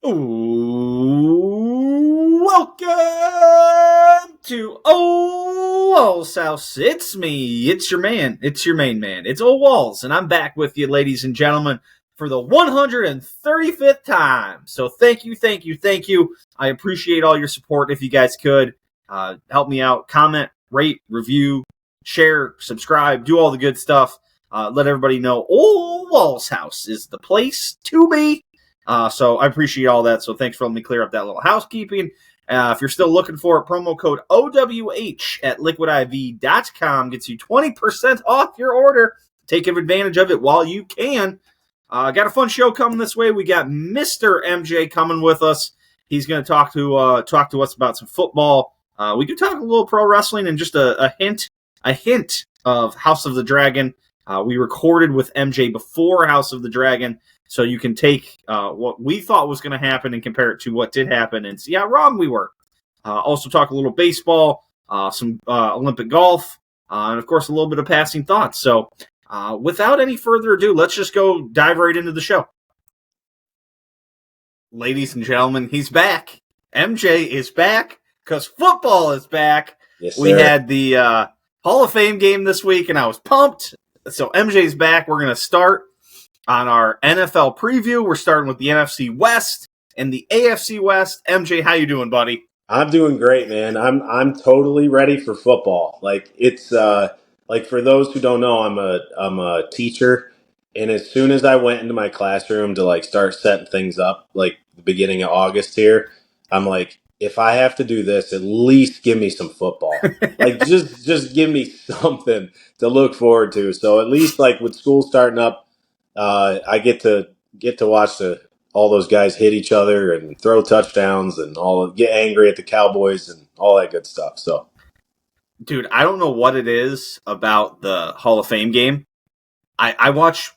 Welcome to Ole Walls House. It's me. It's your man. It's your main man. It's Ole Walls, and I'm back with you, ladies and gentlemen, for the 135th time. So thank you. I appreciate all your support. If you guys could help me out, comment, rate, review, share, subscribe, do all the good stuff. Let everybody know Ole Walls House is the place to be. So I appreciate all that. So thanks for letting me clear up that little housekeeping. If you're still looking for it, promo code OWH at liquidiv.com gets you 20% off your order. Take advantage of it while you can. Got a fun show coming this way. We got Mr. MJ coming with us. He's going to talk to us about some football. We do talk a little pro wrestling and just a hint of House of the Dragon. We recorded with MJ before House of the Dragon, so you can take what we thought was going to happen and compare it to what did happen and see how wrong we were. Also talk a little baseball, some Olympic golf, and of course a little bit of passing thoughts. So without any further ado, let's just go dive right into the show. Ladies and gentlemen, he's back. MJ is back because football is back. Yes, we had the Hall of Fame game this week, and I was pumped. So MJ's back. We're going to start on our NFL preview. We're starting with the NFC West and the AFC West. MJ, how you doing, buddy? I'm doing great, man. I'm totally ready for football. Like it's like for those who don't know, I'm a teacher, and as soon as I went into my classroom to like start setting things up, like the beginning of August here, I'm like, if I have to do this, at least give me some football. Like just give me something to look forward to. So at least like with school starting up, I get to watch all those guys hit each other and throw touchdowns and get angry at the Cowboys and all that good stuff. So, dude, I don't know what it is about the Hall of Fame game. I watch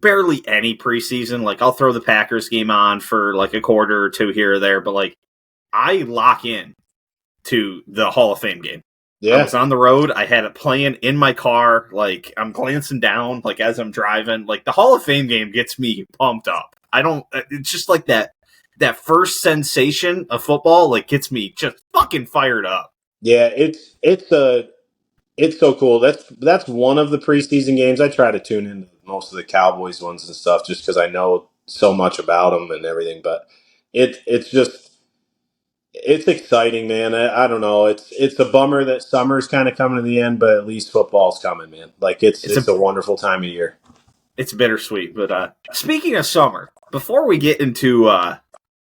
barely any preseason. Like I'll throw the Packers game on for like a quarter or two here or there, but like I lock in to the Hall of Fame game. yeah, I was on the road. I had it playing in my car. Like I'm glancing down, like as I'm driving. Like the Hall of Fame game gets me pumped up. It's just like that first sensation of football, like gets me just fucking fired up. yeah. It's so cool. That's one of the preseason games. I try to tune into most of the Cowboys ones and stuff just because I know so much about them and everything. But it's exciting, man. I don't know. It's a bummer that summer's kind of coming to the end, but at least football's coming, man. Like it's a wonderful time of year. It's bittersweet. But speaking of summer, before we get into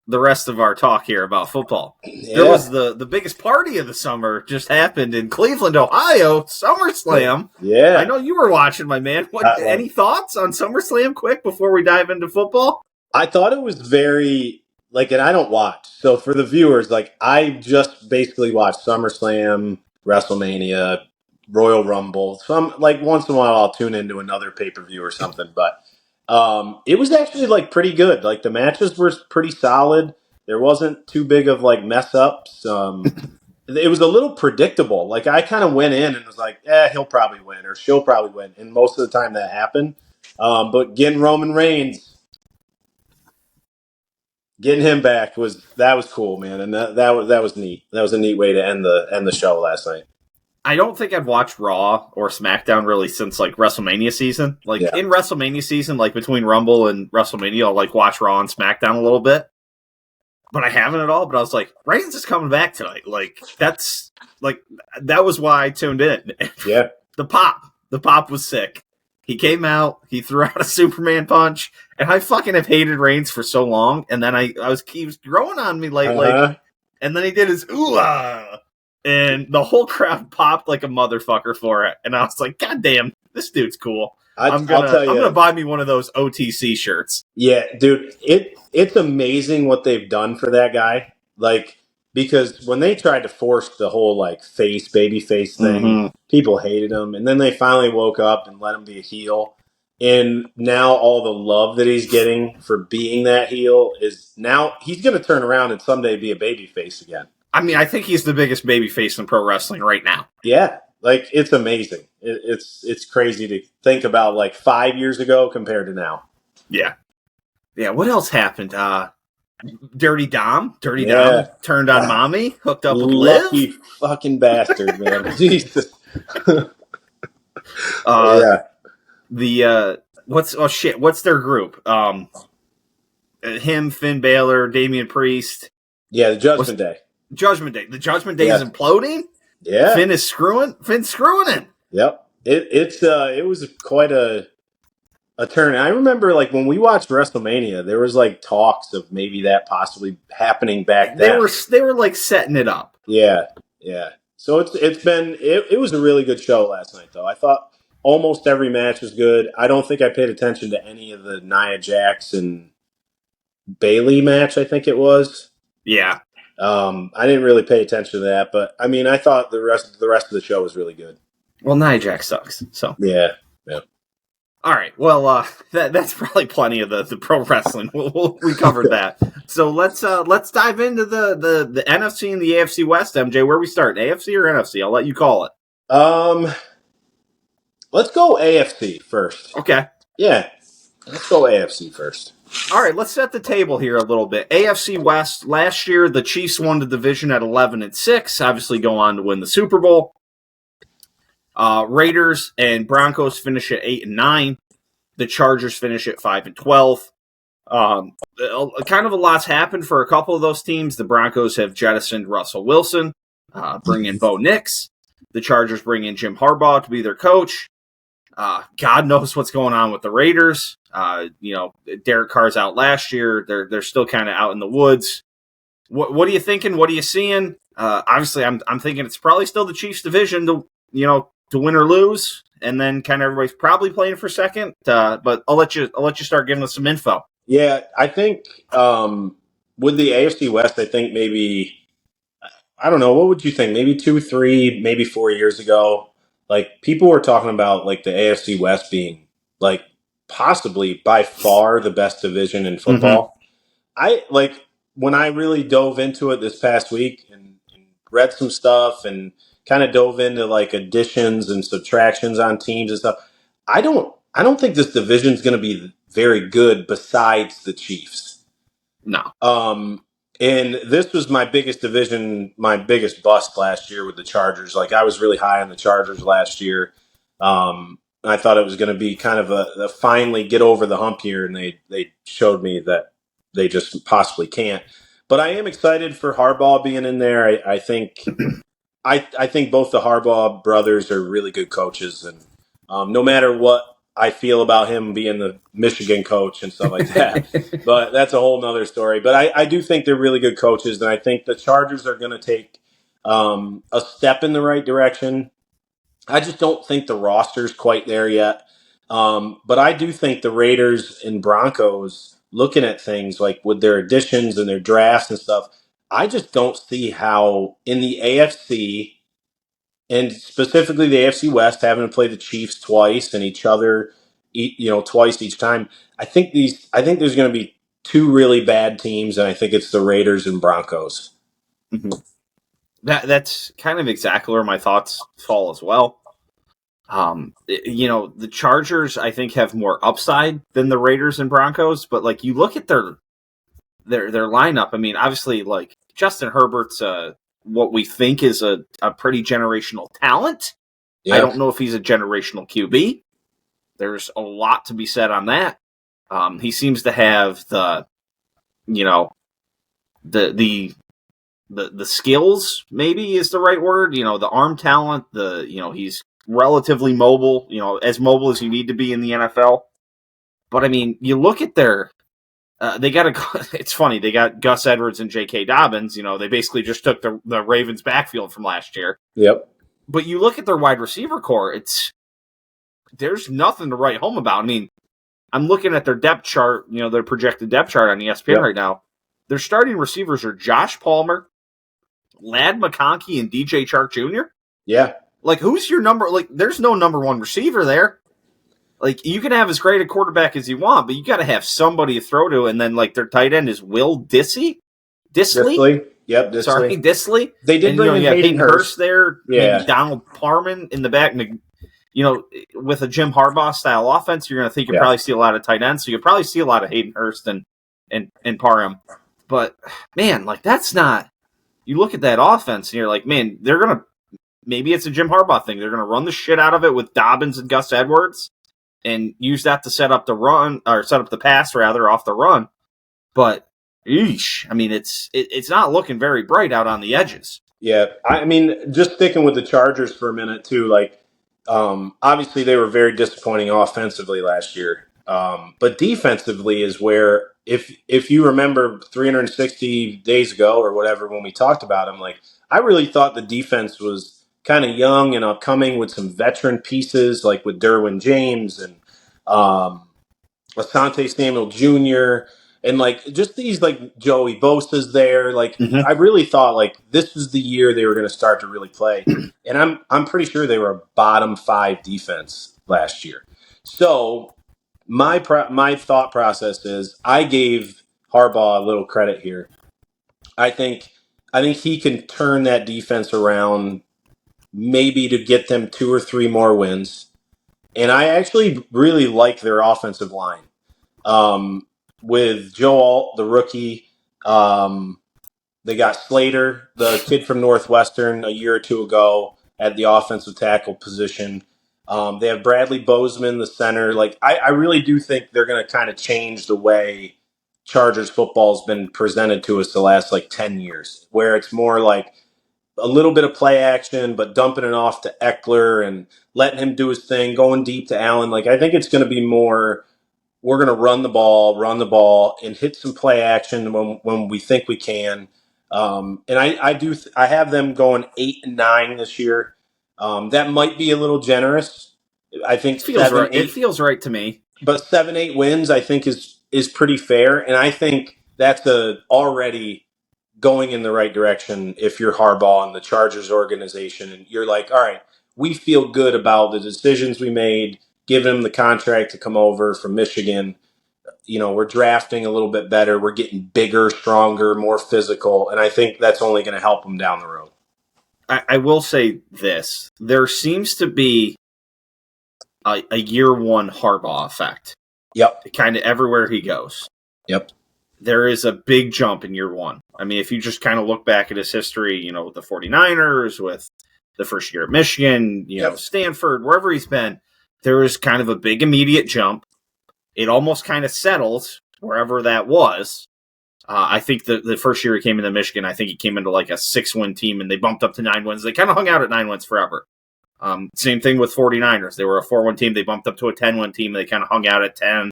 the rest of our talk here about football, there was the biggest party of the summer just happened in Cleveland, Ohio, Summerslam. Yeah. I know you were watching, my man. Any thoughts on Summerslam quick before we dive into football? I thought it was very and I don't watch. So for the viewers, like I just basically watch SummerSlam, WrestleMania, Royal Rumble. Some like once in a while I'll tune into another pay-per-view or something, but it was actually like pretty good. Like the matches were pretty solid. There wasn't too big of like mess ups. It was a little predictable. Like I kind of went in and was like, he'll probably win or she'll probably win. And most of the time that happened. But getting Roman Reigns, getting him back was cool, man, and that was neat. That was a neat way to end the show last night. I don't think I've watched Raw or SmackDown really since like WrestleMania season. Like in WrestleMania season, like between Rumble and WrestleMania, I'll like watch Raw and SmackDown a little bit, but I haven't at all. But I was like, Reigns is coming back tonight. Like that was why I tuned in. Yeah, the pop was sick. He came out, he threw out a Superman punch, and I fucking have hated Reigns for so long. And then he was growing on me like, and then he did his ooh-ah, and the whole crowd popped like a motherfucker for it. And I was like, God damn, this dude's cool. I'm gonna buy me one of those OTC shirts. Yeah, dude, it's amazing what they've done for that guy. Like, because when they tried to force the whole like baby face thing, people hated him, and then they finally woke up and let him be a heel. And now all the love that he's getting for being that heel is now he's going to turn around and someday be a baby face again. I mean, I think he's the biggest baby face in pro wrestling right now. Yeah, like it's amazing. It's crazy to think about like 5 years ago compared to now. Yeah. What else happened? Dirty Dom Yeah. turned on mommy, hooked up with Lucky Liv. fucking bastard, man. Jesus. Uh, Yeah. what's their group? Him, Finn Balor, Damian Priest. Yeah, the What's Judgment Day. Judgment Day? The Judgment Day is Yeah. imploding. Yeah. Finn's screwing him. Yep. It was quite a turn. I remember like when we watched WrestleMania, there was like talks of maybe that possibly happening back They then. were like setting it up. Yeah. Yeah. So it was a really good show last night though. I thought almost every match was good. I don't think I paid attention to any of the Nia Jax and Bailey match, I think it was. Yeah. I didn't really pay attention to that, but I mean I thought the rest of the show was really good. Well, Nia Jax sucks. So Yeah. Yeah. all right. Well, that's probably plenty of the pro wrestling. We covered that. So let's dive into the NFC and the AFC West. MJ, where we start? AFC or NFC? I'll let you call it. Let's go AFC first. Okay. Yeah. Let's go AFC first. All right, let's set the table here a little bit. AFC West, last year the Chiefs won the division at 11-6, obviously go on to win the Super Bowl. Raiders and Broncos finish at 8-9. The Chargers finish at 5-12. Kind of a lot's happened for a couple of those teams. The Broncos have jettisoned Russell Wilson, bring in Bo Nix. The Chargers bring in Jim Harbaugh to be their coach. God knows what's going on with the Raiders. Derek Carr's out last year. They're still kind of out in the woods. What are you thinking? What are you seeing? Obviously, I'm thinking it's probably still the Chiefs' division to win or lose, and then kind of everybody's probably playing for second. But I'll let you start giving us some info. Yeah, I think with the AFC West, I think maybe I don't know. What would you think? Maybe 2, 3, maybe 4 years ago, like people were talking about like the AFC West being like possibly by far the best division in football. I like when I really dove into it this past week and read some stuff and kind of dove into like additions and subtractions on teams and stuff. I don't think this division is going to be very good besides the Chiefs. No. And this was my biggest division, my biggest bust last year with the Chargers. Like I was really high on the Chargers last year. I thought it was going to be kind of a finally get over the hump here, and they showed me that they just possibly can't. But I am excited for Harbaugh being in there. I think I think both the Harbaugh brothers are really good coaches, and no matter what I feel about him being the Michigan coach and stuff like that, but that's a whole nother story. But I do think they're really good coaches, and I think the Chargers are going to take a step in the right direction. I just don't think the roster's quite there yet. But I do think the Raiders and Broncos, looking at things like with their additions and their drafts and stuff, I just don't see how in the AFC and specifically the AFC West, having to play the Chiefs twice and each other, twice each time. I think there's going to be two really bad teams, and I think it's the Raiders and Broncos. Mm-hmm. That's kind of exactly where my thoughts fall as well. The Chargers, I think, have more upside than the Raiders and Broncos, but like you look at their lineup. I mean, obviously, like Justin Herbert's what we think is a pretty generational talent. Yeah. I don't know if he's a generational QB. There's a lot to be said on that. He seems to have the skills, maybe is the right word. The arm talent. He's relatively mobile. As mobile as you need to be in the NFL. But I mean, you look at their. It's funny. They got Gus Edwards and J.K. Dobbins. They basically just took the Ravens backfield from last year. Yep. But you look at their wide receiver core, there's nothing to write home about. I mean, I'm looking at their depth chart, their projected depth chart on ESPN right now. Their starting receivers are Josh Palmer, Ladd McConkey, and DJ Chark Jr. Yeah. Like, who's your number? Like, there's no number one receiver there. Like, you can have as great a quarterback as you want, but you got to have somebody to throw to, and then, like, their tight end is Will Disley? Yep, Disley. Sorry, Disley. They did bring in Hayden Hurst there. Yeah. Maybe Donald Parman in the back. With a Jim Harbaugh-style offense, you're going to think you'll probably see a lot of tight ends, so you'll probably see a lot of Hayden Hurst and Parham. But, man, like, that's not... You look at that offense, and you're like, man, they're going to... Maybe it's a Jim Harbaugh thing. They're going to run the shit out of it with Dobbins and Gus Edwards and use that to set up the run, or set up the pass, rather, off the run. But, eesh, I mean, it's not looking very bright out on the edges. Yeah, I mean, just sticking with the Chargers for a minute, too, like, obviously they were very disappointing offensively last year. But defensively is where, if you remember 360 days ago or whatever when we talked about them, like, I really thought the defense was kind of young and upcoming with some veteran pieces, like with Derwin James and Asante Samuel Jr. and like just these like Joey Bosa's there. Like I really thought like this was the year they were going to start to really play, and I'm pretty sure they were a bottom 5 defense last year. So my thought process is I gave Harbaugh a little credit here. I think he can turn that defense around, maybe to get them 2 or 3 more wins. And I actually really like their offensive line. With Joe Alt, the rookie, they got Slater, the kid from Northwestern, a year or two ago at the offensive tackle position. They have Bradley Bozeman, the center. Like I really do think they're going to kind of change the way Chargers football has been presented to us the last like 10 years, where it's more like a little bit of play action, but dumping it off to Eckler and letting him do his thing, going deep to Allen. Like I think it's going to be more. We're going to run the ball, and hit some play action when we think we can. And I have them going 8-9 this year. That might be a little generous. I think It feels right. It feels right to me. But 7-8 wins, I think, is pretty fair, and I think that's already going in the right direction if you're Harbaugh and the Chargers organization, and you're like, all right, we feel good about the decisions we made, giving him the contract to come over from Michigan. You know, we're drafting a little bit better. We're getting bigger, stronger, more physical, and I think that's only going to help them down the road. I will say this. There seems to be a year one Harbaugh effect. Yep. Kind of everywhere he goes. Yep. There is a big jump in year one. I mean, if you just kind of look back at his history, you know, with the 49ers, with the first year at Michigan, you know, Stanford, wherever he's been, there is kind of a big immediate jump. It almost kind of settles wherever that was. I think the first year he came into Michigan, I think he came into like a 6-win team, and they bumped up to 9 wins. They kind of hung out at 9 wins forever. Same thing with 49ers. They were a 4-win team. They bumped up to a 10-win team. And they kind of hung out at 10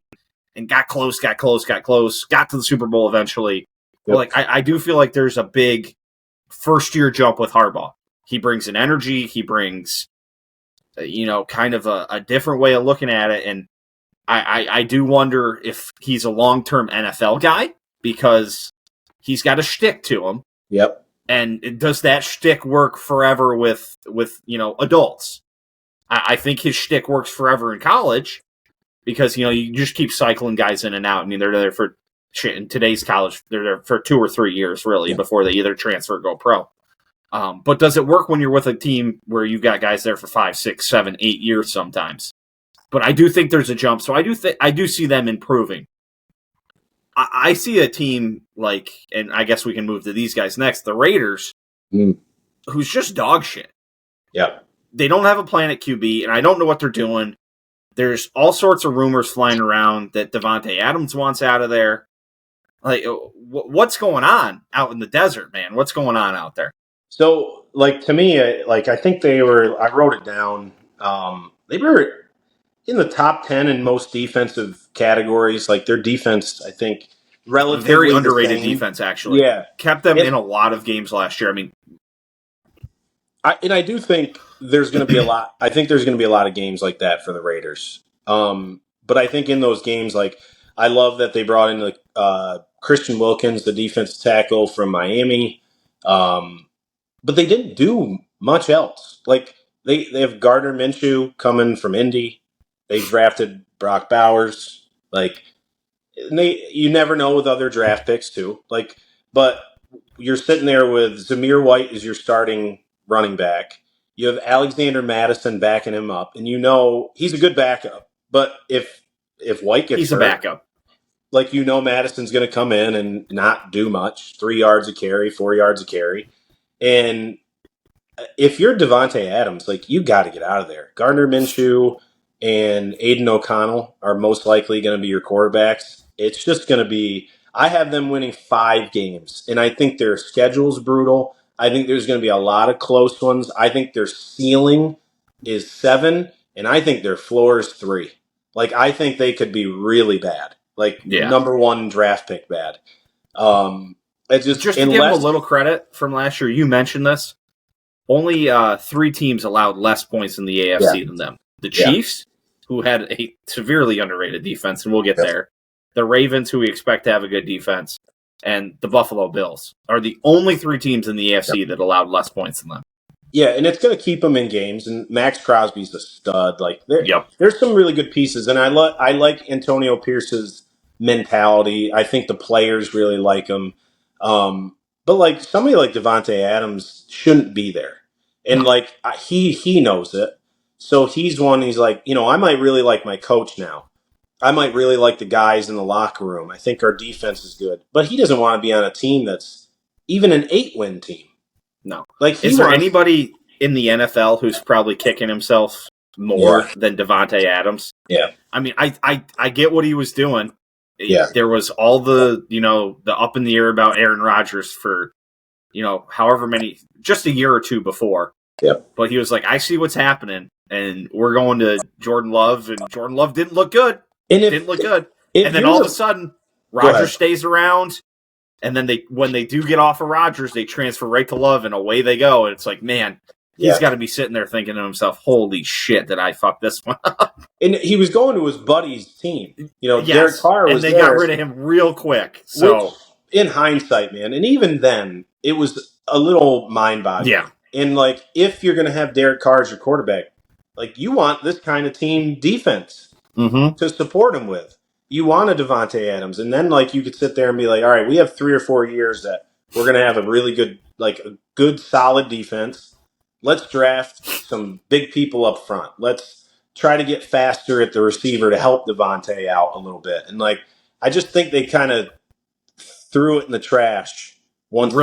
and got close, got to the Super Bowl eventually. Yep. Like I do feel like there's a big first-year jump with Harbaugh. He brings an energy. He brings, kind of a different way of looking at it. And I do wonder if he's a long-term NFL guy because he's got a shtick to him. Yep. And does that shtick work forever with adults? I think his shtick works forever in college because, you just keep cycling guys in and out. I mean, they're there for shit in today's college. They're there for 2 or 3 years, really, before they either transfer or go pro. But does it work when you're with a team where you've got guys there for 5, 6, 7, 8 years sometimes? But I do think there's a jump. So I do see them improving. I see a team like, and I guess we can move to these guys next, the Raiders, who's just dog shit. Yeah. They don't have a plan at QB, and I don't know what they're doing. There's all sorts of rumors flying around that Devontae Adams wants out of there. Like, what's going on out in the desert, man? What's going on out there? So, like, to me, I think I wrote it down. They were in the top 10 in most defensive categories. Like their defense, I think, relatively very underrated defense. Actually, kept them in a lot of games last year. I mean, I do think there's going to be a lot. I think there's going to be a lot of games like that for the Raiders. But I think in those games, like I love that they brought in Christian Wilkins, the defensive tackle from Miami. But they didn't do much else. Like they have Gardner Minshew coming from Indy. They drafted Brock Bowers. Like, you never know with other draft picks too. Like, but you're sitting there with Zamir White as your starting running back. You have Alexander Madison backing him up, and he's a good backup. But if White gets he's a backup. like Madison's going to come in and not do much, 3 yards a carry, 4 yards a carry, and if you're Devontae Adams, like you got to get out of there. Gardner Minshew and Aiden O'Connell are most likely going to be your quarterbacks. It's just going to be. I have them winning 5 games, and I think their schedule's brutal. I think there's going to be a lot of close ones. I think their ceiling is 7, and I think their floor is 3. Like I think they could be really bad, like number 1 draft pick bad. It's just to give them a little credit from last year. You mentioned this. Only 3 teams allowed less points in the AFC than them. The Chiefs, who had a severely underrated defense, and we'll get there. The Ravens, who we expect to have a good defense, and the Buffalo Bills are the only 3 teams in the AFC that allowed less points than them. Yeah, and it's going to keep them in games. And Max Crosby's a stud. Like there's some really good pieces, and I like Antonio Pierce's mentality. I think the players really like him. But like somebody like Devontae Adams shouldn't be there, and like he knows it. So he's one. He's like, I might really like my coach now. I might really like the guys in the locker room. I think our defense is good, but he doesn't want to be on a team that's even an 8-win team. No. Like, is there anybody in the NFL who's probably kicking himself more than Devontae Adams? Yeah. I mean, I get what he was doing. Yeah. There was all the, the up in the air about Aaron Rodgers for, however many, just a year or 2 before. Yeah. But he was like, I see what's happening, and we're going to Jordan Love, and Jordan Love didn't look good. And then all of a sudden, Rodgers stays around. And then when they do get off of Rodgers, they transfer right to Love, and away they go. And it's like, man, he's got to be sitting there thinking to himself, holy shit, did I fuck this one up? And he was going to his buddy's team. Derek Carr was there. And they got rid of him real quick. So, which, in hindsight, man, and even then, it was a little mind-boggling. Yeah. And, like, if you're going to have Derek Carr as your quarterback, like, you want this kind of team defense to support him with. You want a Devontae Adams, and then like you could sit there and be like, all right, we have 3 or 4 years that we're going to have a really good, like a good solid defense. Let's draft some big people up front. Let's try to get faster at the receiver to help Devontae out a little bit. And like, I just think they kind of threw it in the trash once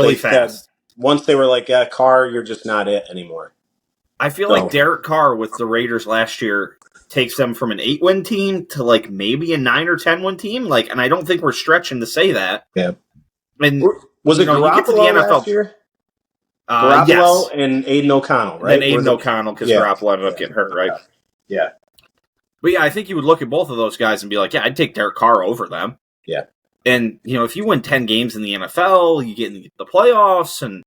once they were like, Carr, you're just not it anymore. I feel like Derek Carr with the Raiders last year takes them from an 8-win team to like maybe a 9 or 10-win team. Like, and I don't think we're stretching to say that. Yeah. And was it Garoppolo last year? Garoppolo and Aiden O'Connell, right? And Aiden O'Connell, because Garoppolo ended up getting hurt, right? Yeah. But yeah, I think you would look at both of those guys and be like, yeah, I'd take Derek Carr over them. Yeah. And, if you win 10 games in the NFL, you get in the playoffs, and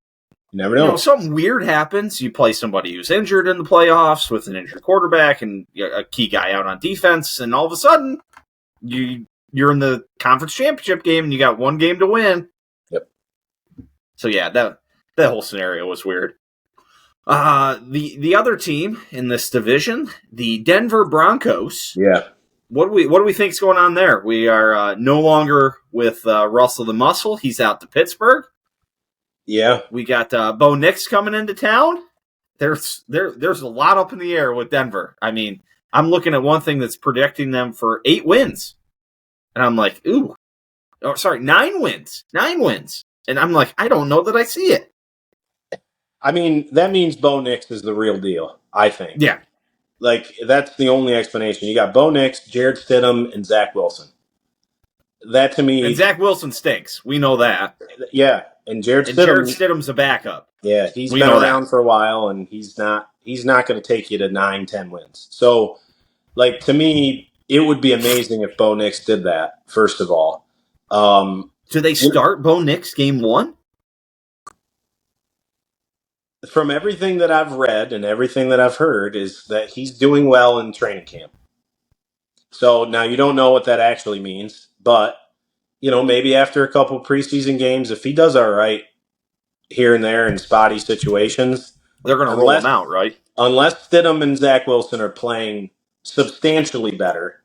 you never know. Something weird happens. You play somebody who's injured in the playoffs with an injured quarterback and a key guy out on defense, and all of a sudden, you're in the conference championship game, and you got 1 game to win. Yep. So yeah, that whole scenario was weird. The other team in this division, the Denver Broncos. Yeah. What do we think is going on there? We are no longer with Russell the Muscle. He's out to Pittsburgh. Yeah. We got Bo Nix coming into town. There's a lot up in the air with Denver. I mean, I'm looking at one thing that's predicting them for 8 wins. And I'm like, 9 wins. 9 wins. And I'm like, I don't know that I see it. I mean, that means Bo Nix is the real deal, I think. Yeah. Like, that's the only explanation. You got Bo Nix, Jared Stidham, and Zach Wilson. That to me... And Zach Wilson stinks. We know that. Yeah. And Jared Stidham's a backup. Yeah, he's been around for a while, and he's not going to take you to 9, 10 wins. So, like, to me, it would be amazing if Bo Nix did that, first of all. Do they start Bo Nix game 1? From everything that I've read and everything that I've heard is that he's doing well in training camp. So now you don't know what that actually means, but maybe after a couple preseason games, if he does all right here and there in spotty situations, they're going to roll him out, right? Unless Stidham and Zach Wilson are playing substantially better,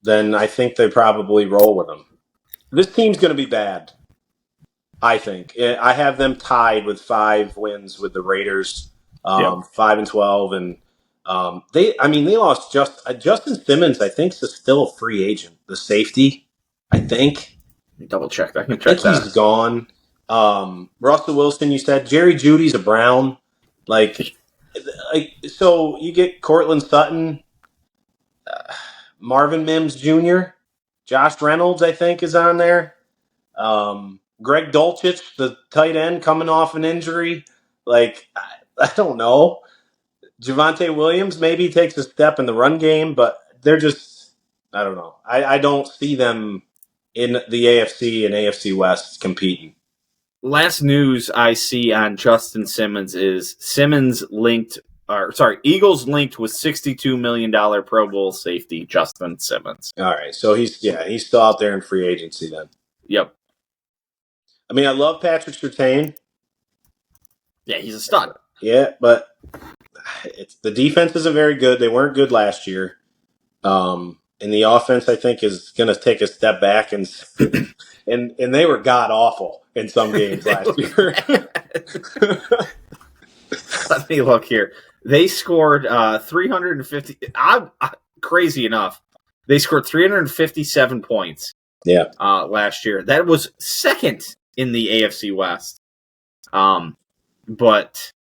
then I think they probably roll with him. This team's going to be bad. I think. I have them tied with 5 wins with the Raiders, 5-12, and they lost Justin Simmons. I think is still a free agent. The safety, I think. Double check. I can I check think that. he's gone. Russell Wilson, you said. Jerry Judy's a Brown. Like, so you get Cortland Sutton, Marvin Mims Jr., Josh Reynolds, I think, is on there. Greg Dulcich, the tight end, coming off an injury. Like, I don't know. Javonte Williams maybe takes a step in the run game, but they're just, I don't know. I don't see them in the AFC and AFC West competing. Last news I see on Justin Simmons is Eagles linked with $62 million Pro Bowl safety Justin Simmons. All right, so he's still out there in free agency then. Yep. I mean, I love Patrick Surtain. Yeah, he's a stud. Yeah, but the defense isn't very good. They weren't good last year. And the offense, I think, is going to take a step back, and they were god awful in some games last year. Let me look here. They scored 350. Crazy enough, they scored 357 points. Yeah. Last year, that was second in the AFC West. But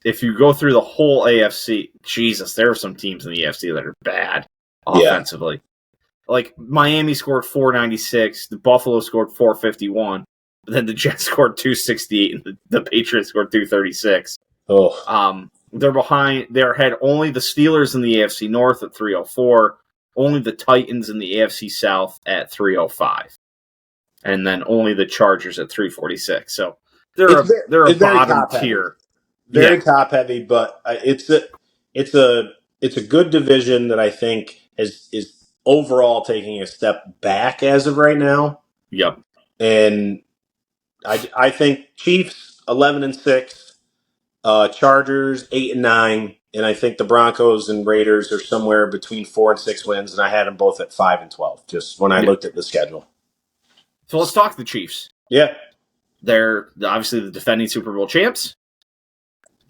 if you go through the whole AFC, Jesus, there are some teams in the AFC that are bad offensively. Yeah. Like Miami scored 496, the Buffalo scored 451, but then the Jets scored 268, and the Patriots scored 236. Oh. They're behind. They're ahead only the Steelers in the AFC North at 304, only the Titans in the AFC South at 305, and then only the Chargers at 346. So they're a bottom tier. Very top heavy, but it's a good division that I think is overall taking a step back as of right now. Yep. And I think Chiefs 11-6, Chargers 8-9, and I think the Broncos and Raiders are somewhere between 4 and 6 wins, and I had them both at 5-12. Just when I looked at the schedule. So let's talk the Chiefs. Yeah, they're obviously the defending Super Bowl champs.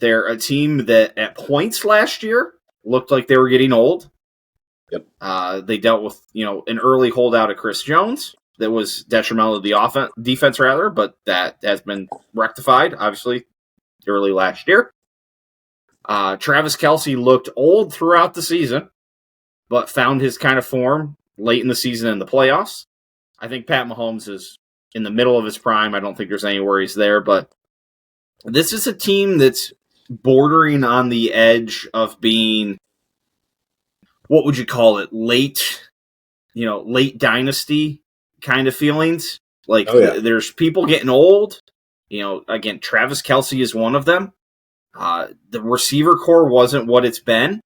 They're a team that at points last year looked like they were getting old. Yep. They dealt with an early holdout of Chris Jones that was detrimental to the defense, but that has been rectified, obviously, early last year. Travis Kelce looked old throughout the season, but found his kind of form late in the season in the playoffs. I think Pat Mahomes is in the middle of his prime. I don't think there's any worries there, but this is a team that's bordering on the edge of being, what would you call it, late dynasty kind of feelings. Like, there's people getting old. Again, Travis Kelce is one of them. The receiver core wasn't what it's been.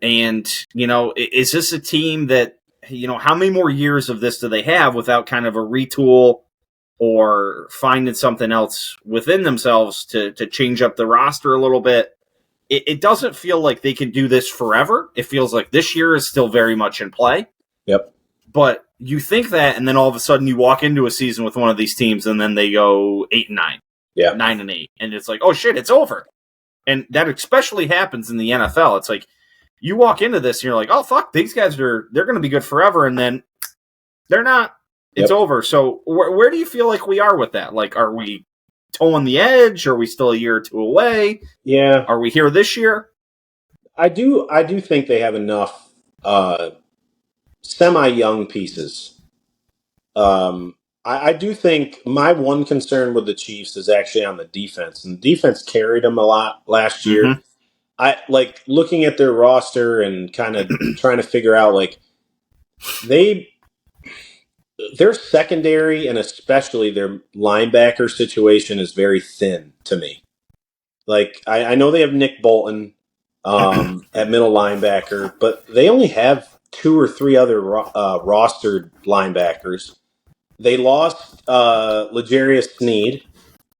And, is this a team that, how many more years of this do they have without kind of a retool or finding something else within themselves to change up the roster a little bit? It doesn't feel like they can do this forever. It feels like this year is still very much in play. Yep. But you think that, and then all of a sudden you walk into a season with one of these teams, and then they go 8-9, 9-8, and it's like, oh shit, it's over. And that especially happens in the NFL. It's like you walk into this and you're like, oh fuck, these guys they're going to be good forever, and then they're not. It's over. So where do you feel like we are with that? Like, are we toeing the edge? Are we still a year or two away? Yeah. Are we here this year? I do think they have enough semi-young pieces. I do think my one concern with the Chiefs is actually on the defense, and the defense carried them a lot last year. Mm-hmm. I like looking at their roster and kind of trying to figure out, like, their secondary and especially their linebacker situation is very thin to me. Like, I know they have Nick Bolton at middle linebacker, but they only have 2 or 3 other rostered linebackers. They lost L'Jarius Sneed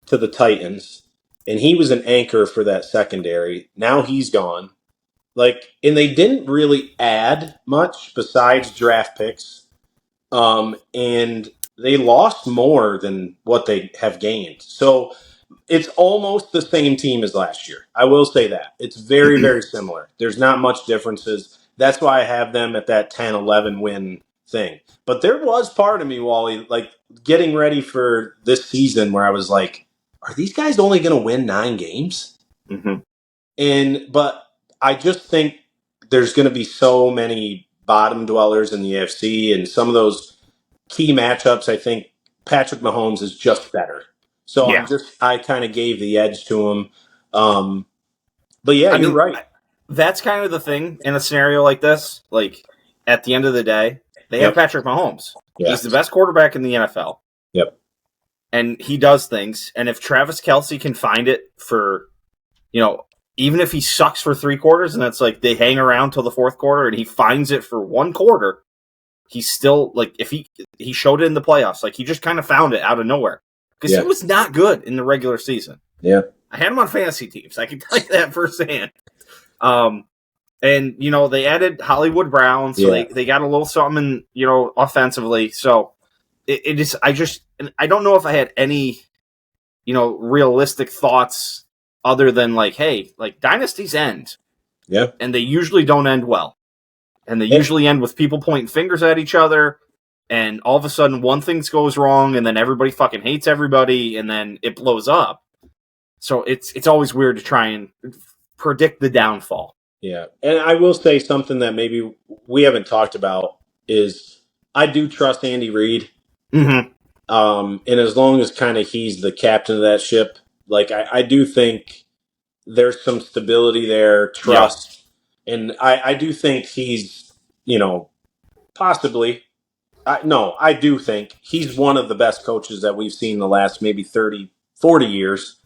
to the Titans, and he was an anchor for that secondary. Now he's gone. Like, and they didn't really add much besides draft picks. And they lost more than what they have gained. So it's almost the same team as last year. I will say that. It's very, very similar. There's not much differences. That's why I have them at that 10-11 win thing. But there was part of me, Wally, like getting ready for this season where I was like, are these guys only going to win 9 games? But I just think there's going to be so many bottom dwellers in the AFC, and some of those key matchups, I think Patrick Mahomes is just better. So Yeah. I kind of gave the edge to him. But yeah, you're right. That's kind of the thing in a scenario like this. Like, at the end of the day, they have Patrick Mahomes. Yeah. He's the best quarterback in the NFL. Yep. And he does things. And if Travis Kelce can find it for, even if he sucks for 3 quarters and it's like they hang around till the 4th quarter and he finds it for 1 quarter, he's still, like, if he showed it in the playoffs. Like, he just kind of found it out of nowhere. Because he was not good in the regular season. Yeah. I had him on fantasy teams. I can tell you that firsthand. And, they added Hollywood Brown, so they got a little something, offensively. So it is, I don't know if I had any, realistic thoughts other than like, hey, like dynasties end. Yeah. And they usually don't end well. And they usually end with people pointing fingers at each other. And all of a sudden one thing goes wrong and then everybody fucking hates everybody and then it blows up. So it's always weird to try and predict the downfall. Yeah. And I will say something that maybe we haven't talked about is I do trust Andy Reid. Mm-hmm. And as long as kind of he's the captain of that ship, like I do think there's some stability there, trust. Yeah. And I do think he's, possibly, I do think he's one of the best coaches that we've seen the last maybe 30, 40 years,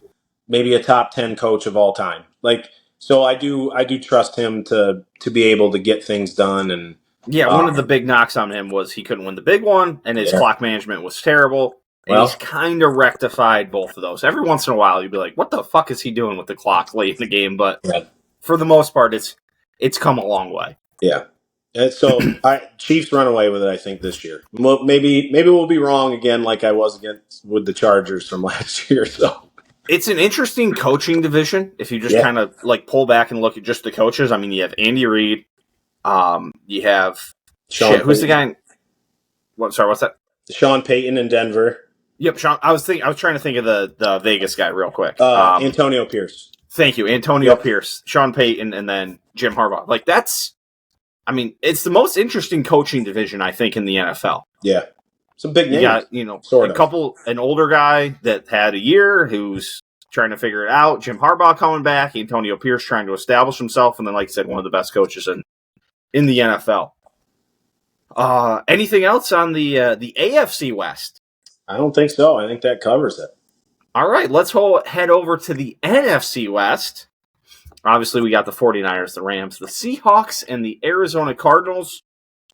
maybe a top 10 coach of all time. Like, so I do trust him to be able to get things done. And one of the big knocks on him was he couldn't win the big one, and his clock management was terrible. And he's kind of rectified both of those. Every once in a while, you'd be like, "What the fuck is he doing with the clock late in the game?" But for the most part, it's come a long way. Yeah. And so Chiefs run away with it, I think, this year. Maybe we'll be wrong again, like I was with the Chargers from last year. So it's an interesting coaching division if you just kind of like pull back and look at just the coaches. I mean, you have Andy Reid, you have who's the guy? What's that? Sean Payton in Denver. Yep, Sean. I was trying to think of the Vegas guy real quick. Antonio Pierce. Thank you, Antonio Pierce, Sean Payton, and then Jim Harbaugh. Like it's the most interesting coaching division I think in the NFL. Yeah, some big names. You got an older guy that had a year who's trying to figure it out. Jim Harbaugh coming back, Antonio Pierce trying to establish himself, and then, like I said, one of the best coaches in the NFL. Anything else on the AFC West? I don't think so. I think that covers it. All right, let's head over to the NFC West. Obviously, we got the 49ers, the Rams, the Seahawks, and the Arizona Cardinals.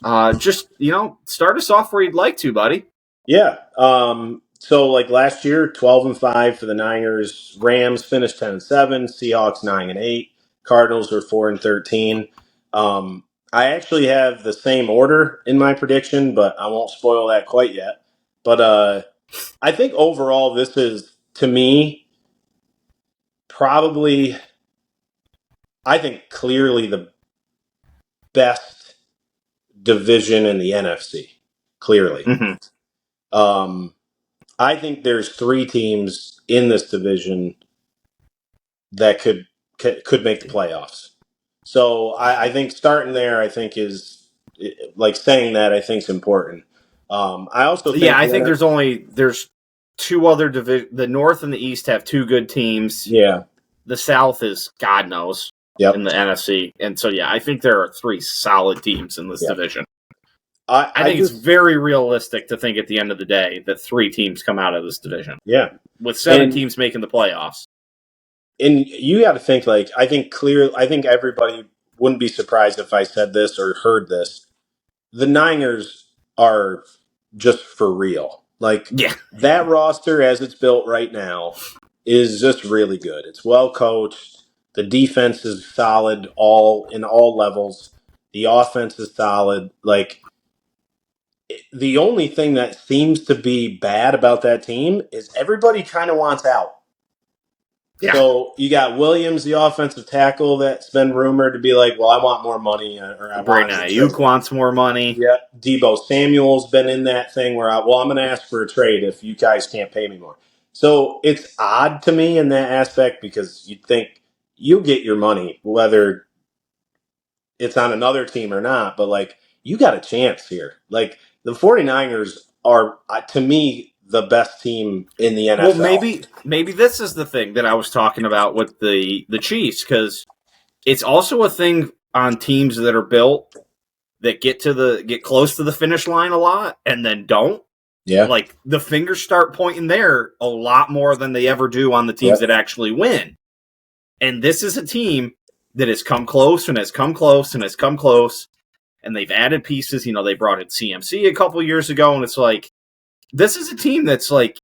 Start us off where you'd like to, buddy. Yeah. So, like last year, 12-5 for the Niners. Rams finished 10-7. Seahawks 9-8. Cardinals were 4-13. I actually have the same order in my prediction, but I won't spoil that quite yet. But I think overall, this is, to me, probably, I think clearly the best division in the NFC. Clearly. Mm-hmm. I think there's 3 teams in this division that could make the playoffs. So I think starting there, I think is like saying that I think is important. I also think I think there's 2 other divisions. The North and the East have 2 good teams. Yeah. The South is God knows in the NFC, and so I think there are 3 solid teams in this division. I think it's very realistic to think at the end of the day that 3 teams come out of this division. Yeah, with 7 teams making the playoffs. And you got to think I think everybody wouldn't be surprised if I said this or heard this. The Niners are just for real. That roster as it's built right now is just really good. It's well coached. The defense is solid in all levels. The offense is solid. The only thing that seems to be bad about that team is everybody kind of wants out. Yeah. So you got Williams, the offensive tackle, that's been rumored to be like, well, I want more money, or I want Brandon to Ayuk trade. wants more money. Yeah, Debo Samuel's been in that thing where I'm going to ask for a trade if you guys can't pay me more. So it's odd to me in that aspect because you'd think you'll get your money whether it's on another team or not, but like you got a chance here. Like the 49ers are, to me, the best team in the NFL. Well, maybe this is the thing that I was talking about with the Chiefs, because it's also a thing on teams that are built that get close to the finish line a lot and then don't. Yeah. Like the fingers start pointing there a lot more than they ever do on the teams that actually win. And this is a team that has come close and has come close and has come close, and they've added pieces. You know, they brought in CMC a couple years ago, and it's like, this is a team that's like,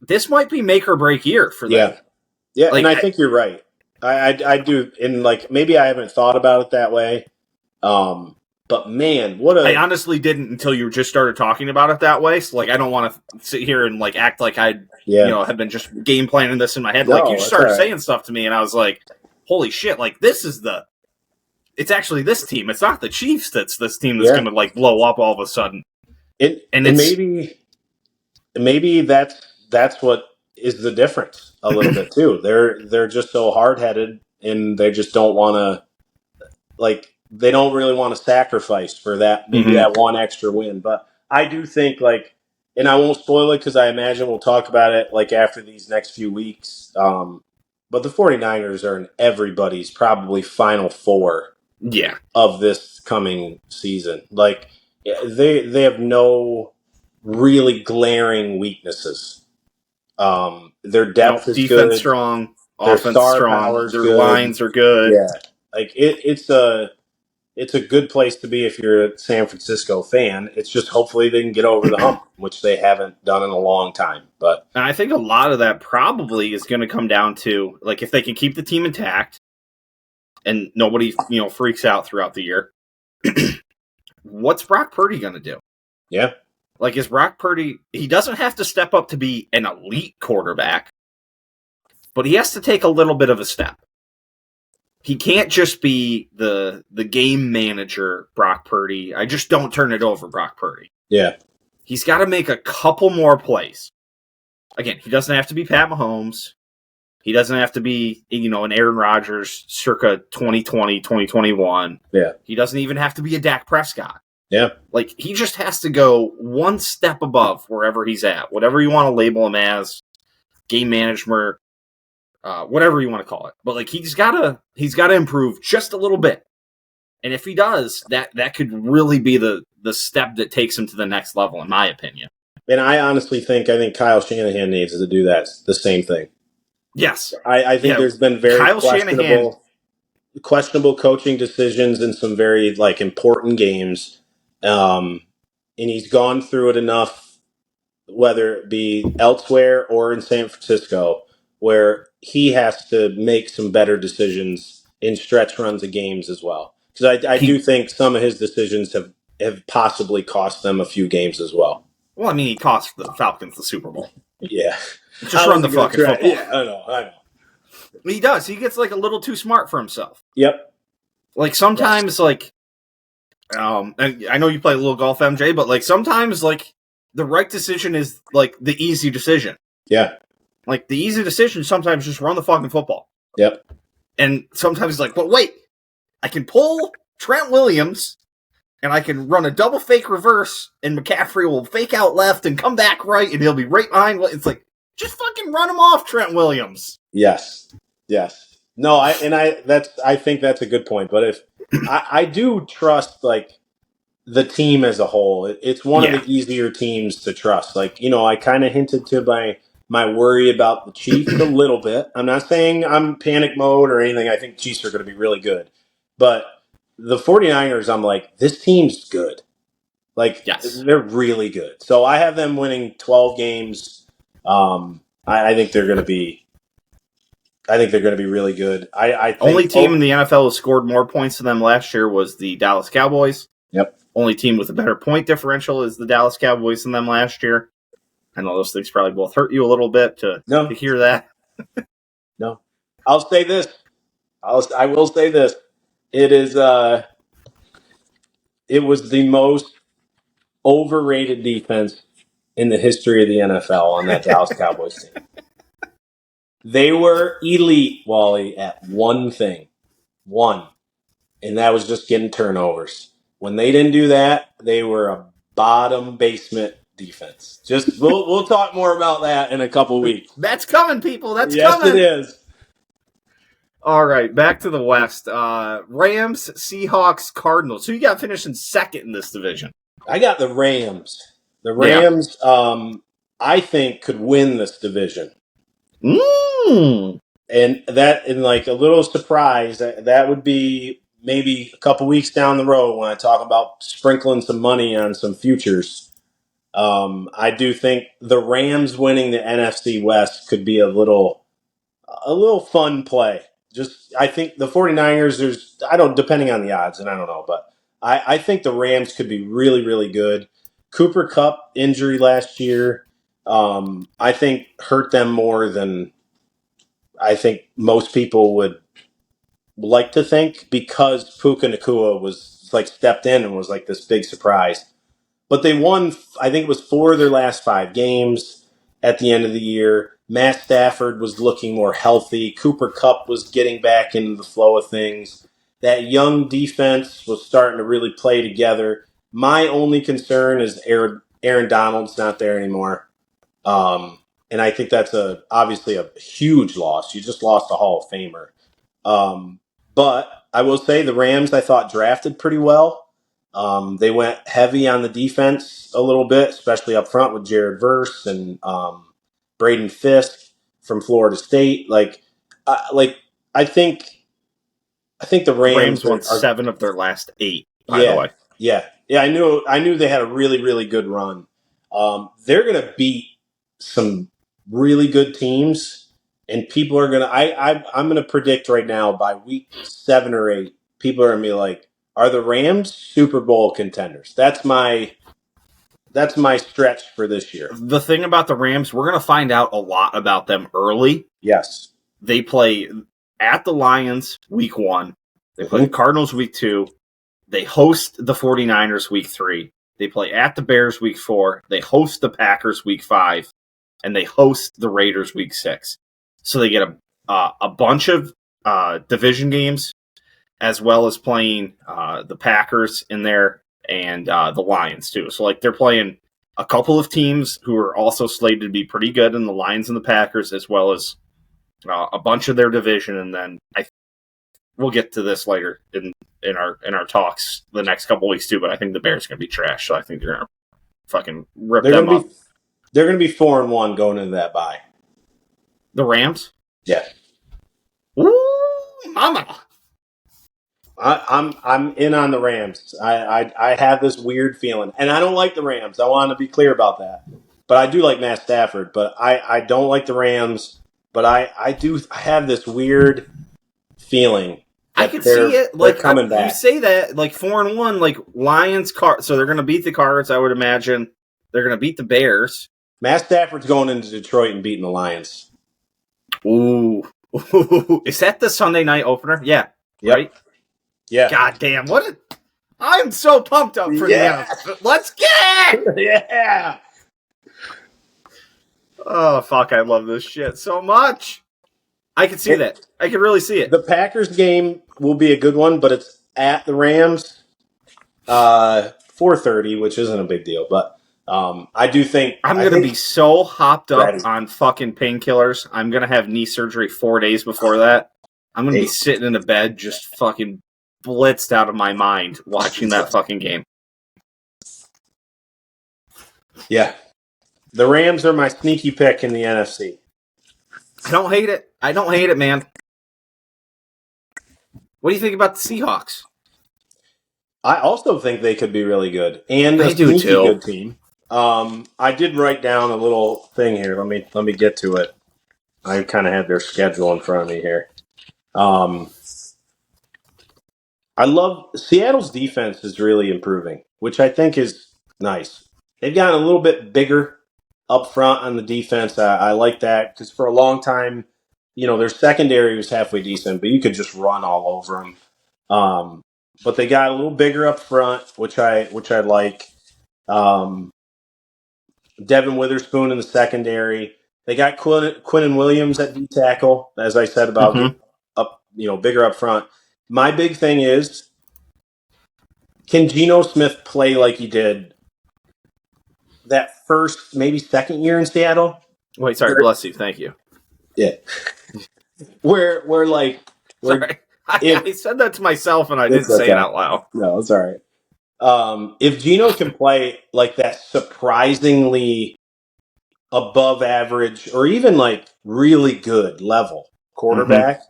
this might be make or break year for them. Yeah, like, and I think you're right. I do, and like maybe I haven't thought about it that way. But man, I honestly didn't until you just started talking about it that way. So like, I don't want to sit here and like act like I have been just game planning this in my head. No, like you started saying stuff to me, and I was like, holy shit! Like it's actually this team. It's not the Chiefs. That's this team that's going to like blow up all of a sudden. And maybe that's what is the difference a little bit too. They're just so hard headed, and they just don't want to, like, they don't really want to sacrifice for that, maybe that one extra win. But I do think, like, and I won't spoil it because I imagine we'll talk about it like after these next few weeks. But the 49ers are in everybody's probably final four of this coming season. Like, they have no really glaring weaknesses. Their depth is defense good. Strong, their offense star strong, their good. lines are good. Yeah, like it's a good place to be if you're a San Francisco fan. It's just hopefully they can get over the hump, which they haven't done in a long time. But and I think a lot of that probably is going to come down to, like, if they can keep the team intact and nobody freaks out throughout the year. What's Brock Purdy going to do? Yeah. Like, is Brock Purdy, he doesn't have to step up to be an elite quarterback, but he has to take a little bit of a step. He can't just be the game manager, Brock Purdy. I just don't turn it over, Brock Purdy. Yeah. He's got to make a couple more plays. Again, he doesn't have to be Pat Mahomes. He doesn't have to be, an Aaron Rodgers circa 2020, 2021. Yeah. He doesn't even have to be a Dak Prescott. Yeah. Like, he just has to go one step above wherever he's at, whatever you want to label him as, game management, whatever you want to call it. But like, he's got to improve just a little bit. And if he does, that could really be the step that takes him to the next level, in my opinion. And I honestly think Kyle Shanahan needs to do the same thing. Yes. I think there's been very questionable coaching decisions in some very, like, important games. And he's gone through it enough, whether it be elsewhere or in San Francisco, where he has to make some better decisions in stretch runs of games as well. Because I do think some of his decisions have possibly cost them a few games as well. Well, I mean, he cost the Falcons the Super Bowl. Yeah. Just run the fucking football. Yeah, I know. He does. He gets, like, a little too smart for himself. Yep. Like, sometimes, like, I know you play a little golf, MJ, but, like, sometimes, like, the right decision is, like, the easy decision. Yeah. Like, the easy decision sometimes just run the fucking football. Yep. And sometimes it's like, but wait, I can pull Trent Williams, and I can run a double fake reverse, and McCaffrey will fake out left and come back right, and he'll be right behind. It's like, just fucking run him off, Trent Williams. Yes. No, I think that's a good point. But if I do trust, like, the team as a whole, it's one of the easier teams to trust. Like, I kind of hinted to my worry about the Chiefs a little bit. I'm not saying I'm panic mode or anything. I think Chiefs are going to be really good. But the 49ers, I'm like, this team's good. Like, they're really good. So I have them winning 12 games. I think they're going to be really good. I think only team in the NFL who scored more points than them last year was the Dallas Cowboys. Yep. Only team with a better point differential is the Dallas Cowboys than them last year. I know those things probably both hurt you a little bit to hear that. No. I'll say this. I will say this. It is. It was the most overrated defense in the history of the NFL on that Dallas Cowboys team. They were elite, Wally, at one thing. One. And that was just getting turnovers. When they didn't do that, they were a bottom basement defense. Just we'll talk more about that in a couple weeks. That's coming, people. That's yes, coming. It is. All right, back to the West. Rams, Seahawks, Cardinals. Who you got finishing second in this division? I got the Rams. The Rams, I think, could win this division. And that, in like a little surprise, that would be maybe a couple weeks down the road when I talk about sprinkling some money on some futures. I do think the Rams winning the NFC West could be a little fun play. Just, I think the 49ers, depending on the odds, and I don't know, but I think the Rams could be really, really good. Cooper Kupp injury last year, I think hurt them more than I think most people would like to think, because Puka Nacua was like stepped in and was like this big surprise. But they won, I think it was 4 of their last 5 games at the end of the year. Matt Stafford was looking more healthy. Cooper Kupp was getting back into the flow of things. That young defense was starting to really play together. My only concern is Aaron Donald's not there anymore. And I think that's obviously a huge loss. You just lost a Hall of Famer. But I will say the Rams, I thought, drafted pretty well. They went heavy on the defense a little bit, especially up front with Jared Verse and Braden Fisk from Florida State. I think the Rams won are 7 of their last 8. By the way, yeah. I knew they had a really, really good run. They're going to beat some really good teams, and people are going to. I'm going to predict right now by week 7 or 8, people are going to be like, "Are the Rams Super Bowl contenders?" That's my stretch for this year. The thing about the Rams, we're going to find out a lot about them early. Yes, they play at the Lions week 1. They play the Cardinals week 2. They host the 49ers week 3. They play at the Bears week 4. They host the Packers week 5. And they host the Raiders week 6. So they get a bunch of division games, as well as playing the Packers in there and the Lions too. So like they're playing a couple of teams who are also slated to be pretty good in the Lions and the Packers, as well as a bunch of their division. And then we'll get to this later in our talks the next couple weeks too. But I think the Bears are going to be trash. So I think they're going to fucking rip them up. They're going to be 4-1 going into that bye. The Rams? Yeah. Ooh, mama. I'm in on the Rams. I have this weird feeling, and I don't like the Rams. I want to be clear about that. But I do like Matt Stafford. But I don't like the Rams. But I have this weird feeling. I can see it. Like coming back. You say that, like 4-1, like Lions, so they're going to beat the Cards. I would imagine they're going to beat the Bears. Matt Stafford's going into Detroit and beating the Lions. Ooh. Is that the Sunday night opener? Yeah. Yep. Right? Yeah. God damn. I'm so pumped up for the NFL. Let's get it! Yeah. Oh, fuck. I love this shit so much. I can see that. I can really see it. The Packers game will be a good one, but it's at the Rams. 4:30, which isn't a big deal, but I do think I'm going to be so hopped up on fucking painkillers. I'm going to have knee surgery 4 days before that. I'm going to be sitting in a bed just fucking blitzed out of my mind watching that fucking game. Yeah. The Rams are my sneaky pick in the NFC. I don't hate it, man. What do you think about the Seahawks? I also think they could be really good. And a sneaky good team. I did write down a little thing here. Let me get to it. I kind of have their schedule in front of me here. I love Seattle's defense is really improving, which I think is nice. They've gotten a little bit bigger up front on the defense. I like that because for a long time their secondary was halfway decent, but you could just run all over them. But they got a little bigger up front, which I like. Um, Devin Witherspoon in the secondary. They got Quinnen Williams at D tackle, as I said about getting up, bigger up front. My big thing is, can Geno Smith play like he did that first, maybe second year in Seattle? Wait, sorry, bless you, thank you. Yeah, where Sorry, I said that to myself and I didn't say it out loud. No, it's all right. If Geno can play like that surprisingly above average or even like really good level quarterback,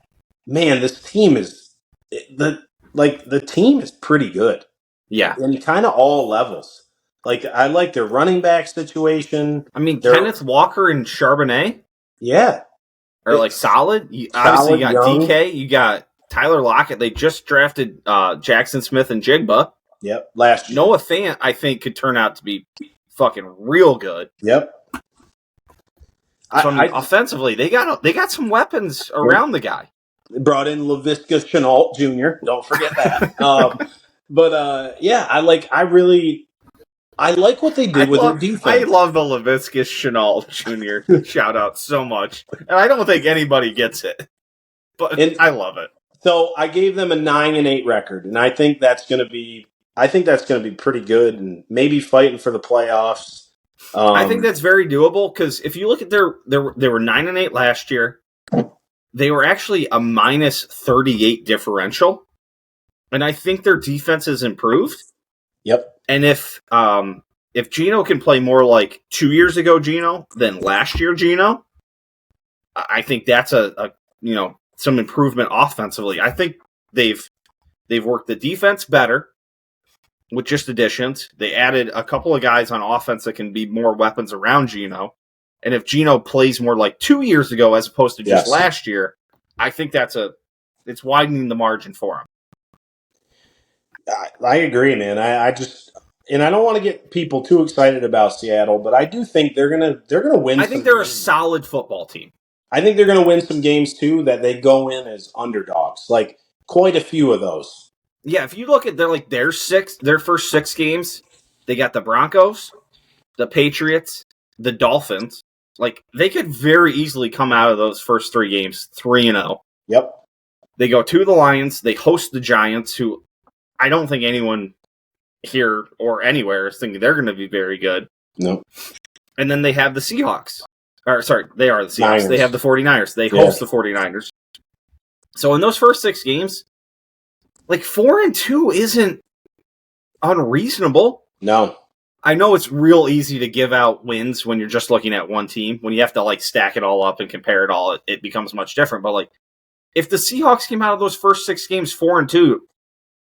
man, this team is the team is pretty good. Yeah. In kind of all levels. Like I like their running back situation. I mean, Kenneth Walker and Charbonnet are like solid. Obviously, you got young. DK, you got Tyler Lockett. They just drafted Jackson Smith and Jigba. Yep, last year. Noah Fant, I think, could turn out to be fucking real good. Yep. So offensively, they got some weapons around the guy. They brought in Laviska Shenault Jr. Don't forget that. Yeah, I like what they did with their defense. I love the Laviska Shenault Jr. shout out so much, and I don't think anybody gets it, but I love it. So I gave them a 9-8 record, and I think that's going to be pretty good, and maybe fighting for the playoffs. I think that's very doable because if you look at they were 9-8 last year. They were actually a minus 38 differential, and I think their defense has improved. Yep. And if Geno can play more like 2 years ago Geno than last year Geno, I think that's some improvement offensively. I think they've worked the defense better with just additions. They added a couple of guys on offense that can be more weapons around Geno. And if Geno plays more like 2 years ago as opposed to just last year, I think it's widening the margin for him. I agree, man. I don't want to get people too excited about Seattle, but I do think they're gonna win. I think they're a solid football team. I think they're gonna win some games too that they go in as underdogs, like quite a few of those. Yeah, if you look at their first 6 games, they got the Broncos, the Patriots, the Dolphins. Like, they could very easily come out of those first 3 games 3-0. Yep. They go to the Lions. They host the Giants, who I don't think anyone here or anywhere is thinking they're going to be very good. No. And then they have the Seahawks. They are the Seahawks. Niners. They have the 49ers. They host the 49ers. So in those first 6 games, like 4-2 isn't unreasonable. No. I know it's real easy to give out wins when you're just looking at one team. When you have to stack it all up and compare it all, it becomes much different. But if the Seahawks came out of those first 6 games 4-2,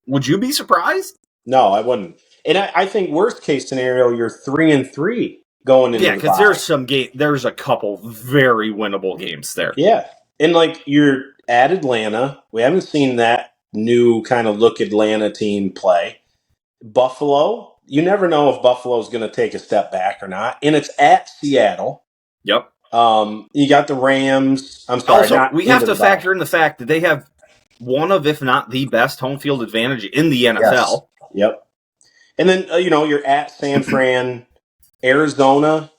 would you be surprised? No, I wouldn't. And I think worst case scenario, you're 3-3 going into because there's a couple very winnable games there. Yeah, and you're at Atlanta. We haven't seen that new kind of look Atlanta team play. Buffalo. You never know if Buffalo's going to take a step back or not. And it's at Seattle. Yep. You got the Rams. I'm sorry. Also, we have to factor in the fact that they have one of, if not the best home field advantage in the NFL. Yes. Yep. And then, you're at San Fran, Arizona.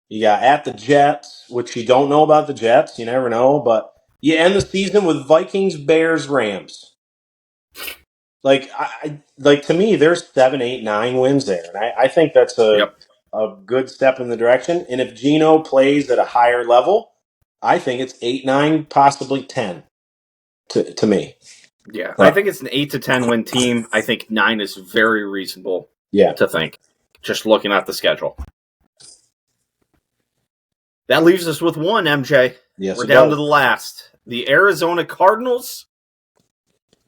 You got at the Jets, which you don't know about the Jets. You never know. But you end the season with Vikings, Bears, Rams. To me, there's 7, 8, 9 wins there, and I think that's a good step in the direction. And if Geno plays at a higher level, I think it's 8, 9, possibly 10. To me, yeah, I think it's an 8 to 10 win team. I think 9 is very reasonable. Yeah. To think, just looking at the schedule. That leaves us with one, MJ. Yes, we're down to the last, the Arizona Cardinals.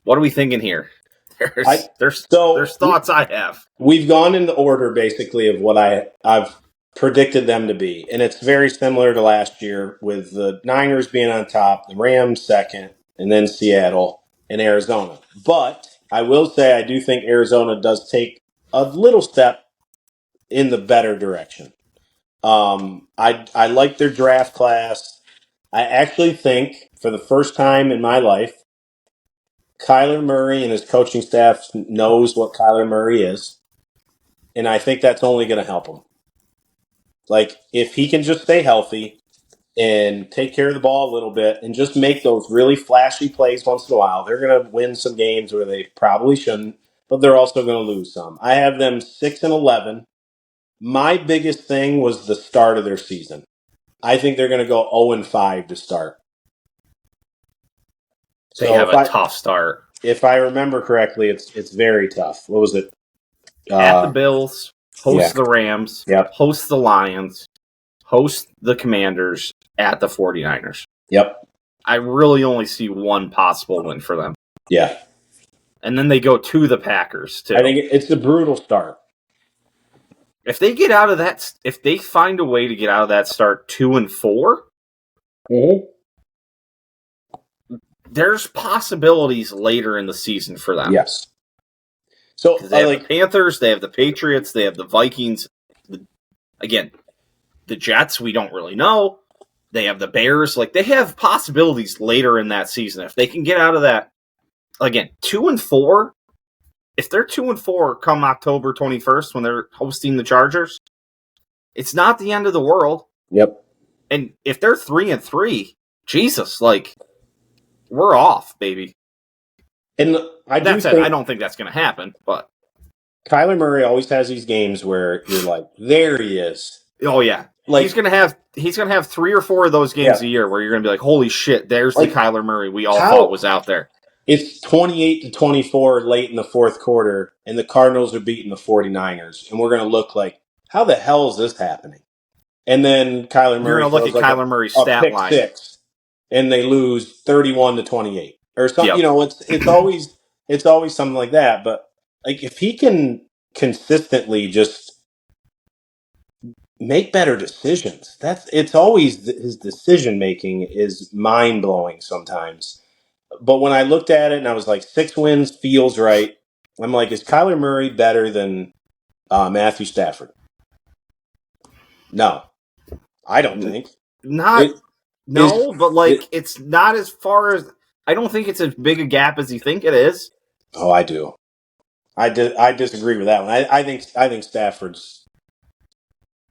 What are we thinking here? There's thoughts I have. We've gone in the order, basically, of what I've predicted them to be. And it's very similar to last year, with the Niners being on top, the Rams second, and then Seattle and Arizona. But I will say I do think Arizona does take a little step in the better direction. I like their draft class. I actually think, for the first time in my life, Kyler Murray and his coaching staff knows what Kyler Murray is, and I think that's only going to help him. Like, if he can just stay healthy and take care of the ball a little bit and just make those really flashy plays once in a while, they're going to win some games where they probably shouldn't, but they're also going to lose some. I have them 6-11. My biggest thing was the start of their season. I think they're going to go 0-5 to start. They have a tough start. If I remember correctly, it's very tough. What was it? At the Bills, host the Rams, host the Lions, host the Commanders, at the 49ers. Yep. I really only see one possible win for them. Yeah. And then they go to the Packers, too. I think it's a brutal start. If they get out of that, if they find a way to get out of that start 2-4, there's possibilities later in the season for them. Yes. So they have the Panthers, they have the Patriots, they have the Vikings. Again, the Jets, we don't really know. They have the Bears. Like, they have possibilities later in that season. If they can get out of that, again, 2-4. If they're 2-4 come October 21st when they're hosting the Chargers, it's not the end of the world. Yep. And if they're 3-3, Jesus, like, we're off, baby. And I don't think that's going to happen, but Kyler Murray always has these games where you're like, there he is. Oh yeah, like, he's gonna have 3 or 4 of those games a year where you're gonna be like, holy shit, there's the Kyler Murray we all thought was out there. It's 28-24 late in the fourth quarter, and the Cardinals are beating the 49ers, and we're gonna look like, how the hell is this happening? And then Kyler Murray look at Kyler Murray's stat line, 6, and they lose 31-28 or something. Yep. You know, it's always something like that. But like, if he can consistently just make better decisions, it's always his decision making is mind blowing sometimes. But when I looked at it and I was like, 6 wins feels right. I'm like, is Kyler Murray better than Matthew Stafford? No, I don't think. It's not as far as, I don't think it's as big a gap as you think it is. Oh, I do. I disagree with that one. I think Stafford's.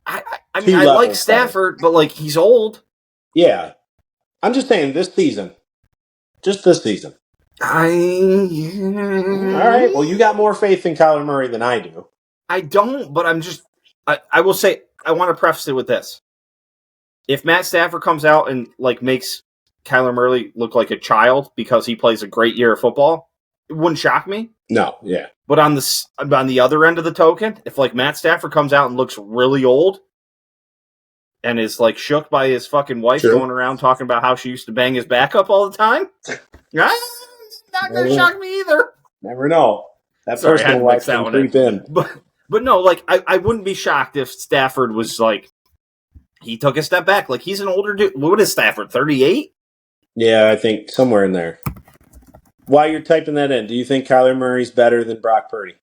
I mean, I like Stafford, but like, he's old. Yeah, I'm just saying this season. Just this season. All right. Well, you got more faith in Kyler Murray than I do. I don't, but I will say, I want to preface it with this. If Matt Stafford comes out and like makes Kyler Murray look like a child because he plays a great year of football, it wouldn't shock me. No, yeah. But on the other end of the token, if like Matt Stafford comes out and looks really old and is like shook by his fucking wife going around talking about how she used to bang his back up all the time, it's not going to shock me either. Never know. That personal life can creep in. But no, like, I wouldn't be shocked if Stafford was like, he took a step back. Like, he's an older dude. What is Stafford, 38? Yeah, I think somewhere in there. While you're typing that in, do you think Kyler Murray's better than Brock Purdy?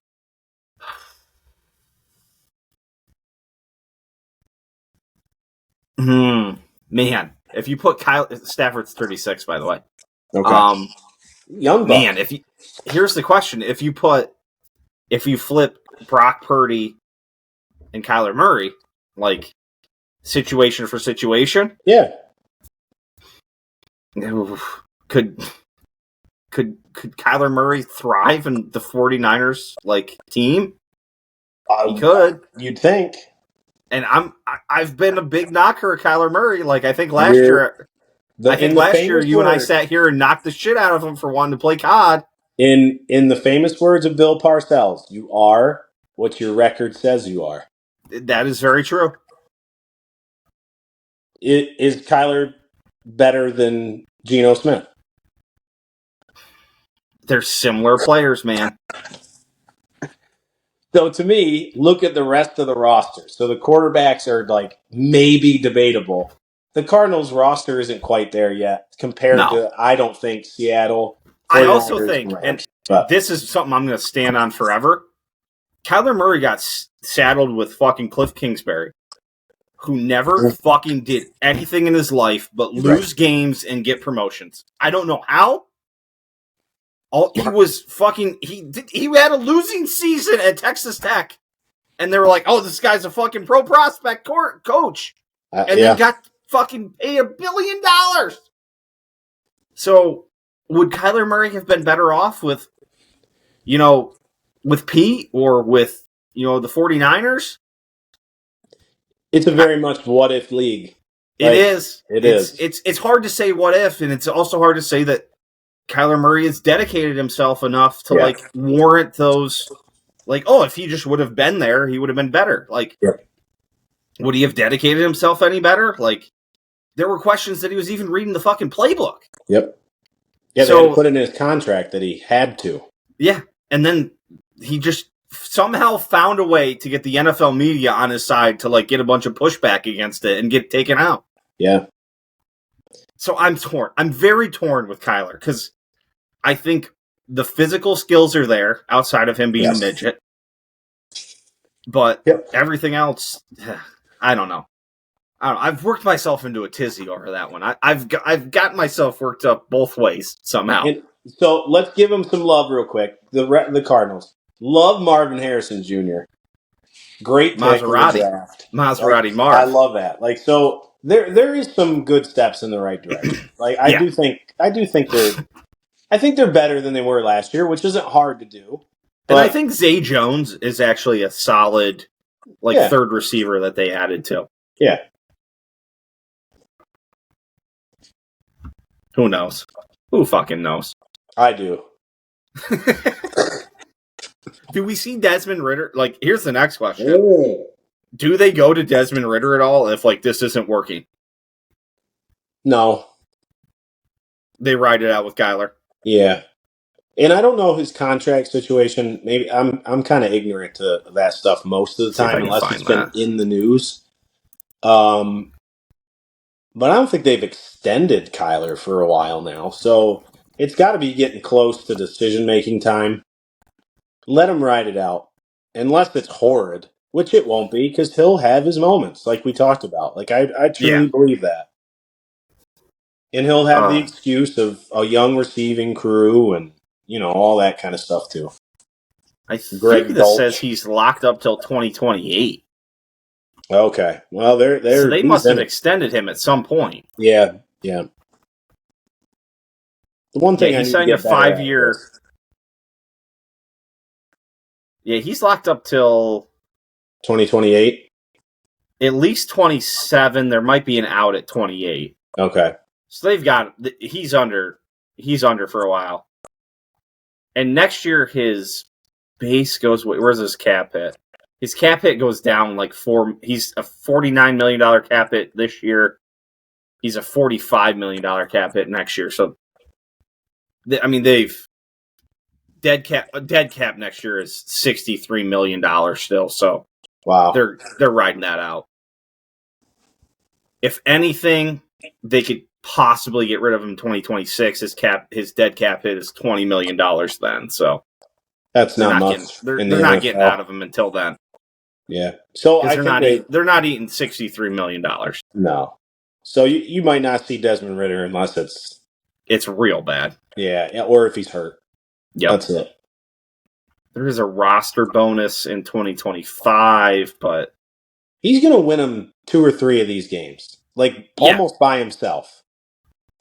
Man, if you put Stafford's 36, by the way. Okay. Young buck. Man, here's the question: if you flip Brock Purdy and Kyler Murray, like situation for situation, yeah, could Kyler Murray thrive in the 49ers like team? He could. You'd think. And I've been a big knocker of Kyler Murray. Like, I think last year you and I sat here and knocked the shit out of him for wanting to play COD. In the famous words of Bill Parcells, you are what your record says you are. That is very true. Is Kyler better than Geno Smith? They're similar players, man. So to me, look at the rest of the roster. So the quarterbacks are like maybe debatable. The Cardinals roster isn't quite there yet compared to, I don't think, Seattle. I also think, this is something I'm going to stand on forever, Kyler Murray got saddled with fucking Cliff Kingsbury. who never fucking did anything in his life but lose games and get promotions. I don't know how. He was fucking. He had a losing season at Texas Tech, and they were like, "Oh, this guy's a fucking pro prospect coach," and then got fucking paid $1 billion. So, would Kyler Murray have been better off with, with Pete or with the 49ers? It's a very much what if league. It is. It is. It's hard to say what if, and it's also hard to say that Kyler Murray has dedicated himself enough to warrant those. If he just would have been there, he would have been better. Would he have dedicated himself any better? There were questions that he was even reading the fucking playbook. Yep. Yeah, so, they had put in his contract that he had to. Yeah, and then he just somehow found a way to get the NFL media on his side to get a bunch of pushback against it and get taken out. Yeah. So I'm torn. I'm very torn with Kyler because I think the physical skills are there outside of him being a midget. But everything else, I don't know. I've worked myself into a tizzy over that one. I've got myself worked up both ways somehow. So let's give them some love real quick. The Cardinals love Marvin Harrison Jr. Great pick in the draft. Maserati Marv. I love that. So there is some good steps in the right direction. I do think they're better than they were last year, which isn't hard to do. And I think Zay Jones is actually a solid third receiver that they added to. Yeah. Who knows? Who fucking knows? I do. Do we see Desmond Ridder? Here's the next question. Ooh. Do they go to Desmond Ridder at all if this isn't working? No. They ride it out with Kyler. Yeah. And I don't know his contract situation. Maybe I'm kind of ignorant to that stuff most of the time, unless it's been in the news. But I don't think they've extended Kyler for a while now. So it's got to be getting close to decision-making time. Let him ride it out. Unless it's horrid, which it won't be, because he'll have his moments, like we talked about. I truly believe that. And he'll have the excuse of a young receiving crew and, all that kind of stuff, too. I think this says he's locked up till 2028. Okay. Well, so they must have extended him at some point. Yeah. The one thing he signed a 5-year. Yeah, he's locked up till 2028. At least 27. There might be an out at 28. Okay. So they've got he's under for a while. And next year his base goes. Where's his cap hit? His cap hit goes down he's a $49 million cap hit this year. He's a $45 million cap hit next year. So, they've dead cap next year is $63 million still. So, wow, they're riding that out. If anything, they could possibly get rid of him in 2026. His dead cap hit is $20 million then. So that's not much. They're not getting out of him until then. Yeah. So they're not eating $63 million. No. So you might not see Desmond Ridder unless it's real bad. Yeah, or if he's hurt. Yep. That's it. There is a roster bonus in 2025, but he's going to win them 2 or 3 of these games, almost by himself.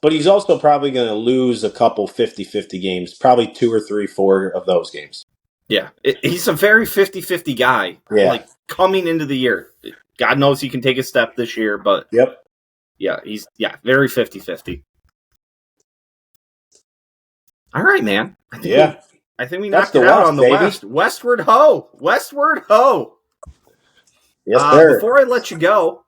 But he's also probably going to lose a couple 50-50 games, probably 2 or 3, 4 of those games. Yeah, he's a very 50-50 guy. Yeah. Coming into the year. God knows he can take a step this year, but yep. Yeah, he's very 50-50. All right, man. I think we knocked it out on the baby. West. Westward ho! Westward ho! Yes, sir. Before I let you go,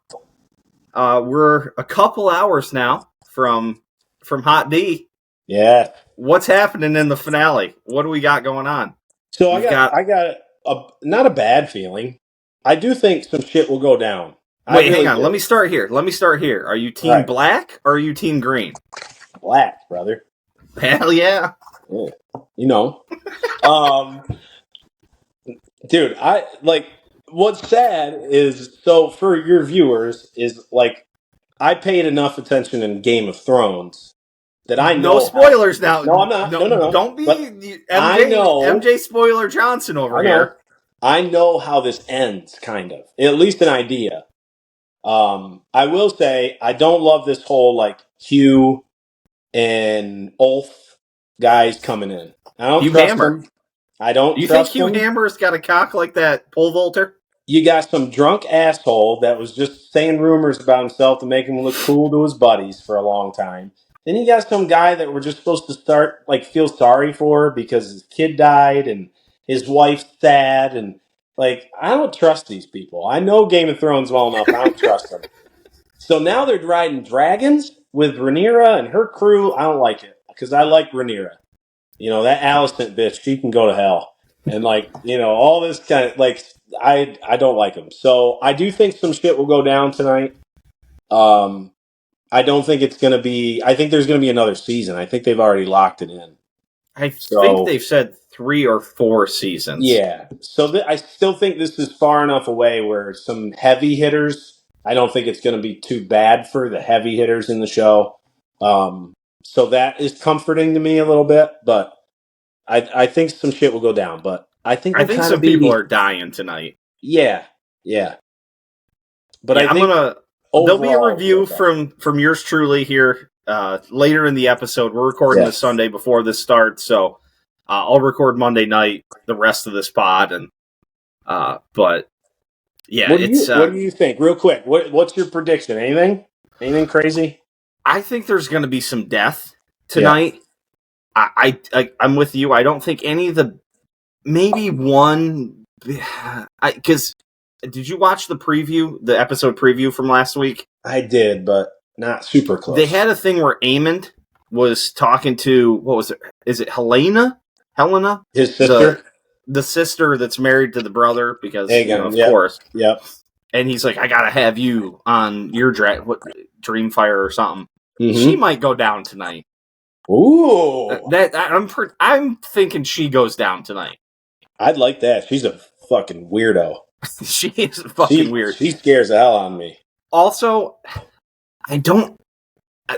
we're a couple hours now from Hot D. Yeah. What's happening in the finale? What do we got going on? So I got not a bad feeling. I do think some shit will go down. Wait, hang on. Let me start here. Are you team black or are you team green? Black, brother. Hell yeah. Dude, what's sad is, so for your viewers, is like I paid enough attention in Game of Thrones that I No know how. spoilers now. No, I'm not. No, No. don't But be I MJ know. spoiler Johnson over I know. here. I know how this ends, kind of. At least an idea. I will say I don't love this whole like Hugh and Ulf guys coming in. I don't Hugh trust Hammer. them. I don't Do you think trust Hugh them. Hammer's got a cock like that pole vaulter? You got some drunk asshole that was just saying rumors about himself to make him look cool to his buddies for a long time. Then you got some guy that we're just supposed to start like feel sorry for because his kid died and his wife's sad, and like I don't trust these people. I know Game of Thrones well enough. I don't trust them. So now they're riding dragons with Rhaenyra and her crew. I don't like it because I like Rhaenyra. You know, that Alicent bitch, she can go to hell. And like, you know, all this kind of like I don't like them. So I do think some shit will go down tonight. Um I don't think it's gonna be I think there's gonna be another season. I think they've already locked it in. I think So they've said 3 or 4 seasons. yeah. So I still think this is far enough away where some heavy hitters, I don't think it's gonna be too bad for the heavy hitters in the show. So that is comforting to me a little bit, but I think some shit will go down, but I think I we'll think kind of some people be are dying tonight. yeah, yeah. But Yeah, I think there'll be a overall, review from yours truly here later in the episode. We're recording this yes. Sunday before this starts, so I'll record Monday night the rest of this pod, and but yeah, What do you think? Real quick, what's your prediction? Anything crazy? I think there's going to be some death Yeah, tonight. I'm with you. I don't think any of the maybe one because did you watch the episode preview from last week? I did, but not super close. They had a thing where Aemond was talking to what was it? Is it Helena? His sister, the sister that's married to the brother because Aegon. of Yep, course. yep. And he's like, I gotta have you on your Dreamfire or something. Mm-hmm. She might go down tonight. Ooh, I'm thinking she goes down tonight. I'd like that. She's a fucking weirdo. She is fucking weird. She scares the hell out of me. Also,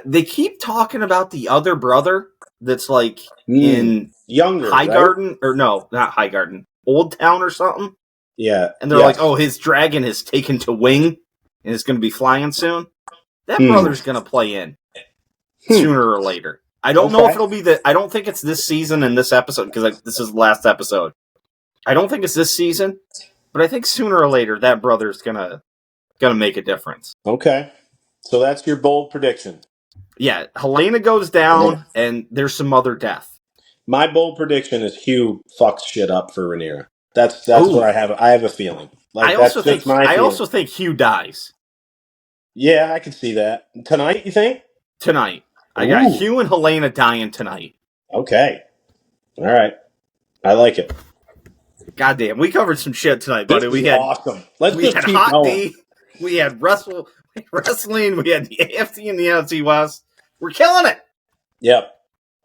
they keep talking about the other brother that's like in younger Highgarden, right? or no, not Highgarden, Old Town or something. Yeah, and they're like, "Oh, his dragon has taken to wing and is going to be flying soon." That brother's going to play in sooner or later. I don't know if it'll be I don't think it's this season in this episode because this is the last episode. I don't think it's this season, but I think sooner or later that brother's gonna make a difference. Okay, so that's your bold prediction. Yeah, Helena goes down, and there's some other death. My bold prediction is Hugh fucks shit up for Rhaenyra. That's what I have. I have a feeling. Like I also think Hugh dies. Yeah, I can see that tonight. You think tonight? I got Hugh and Helena dying tonight. Okay, all right, I like it. Goddamn, we covered some shit tonight, buddy. We had awesome. We had Hot D. We had wrestling. We had the AFC and the NFC West. We're killing it. Yep,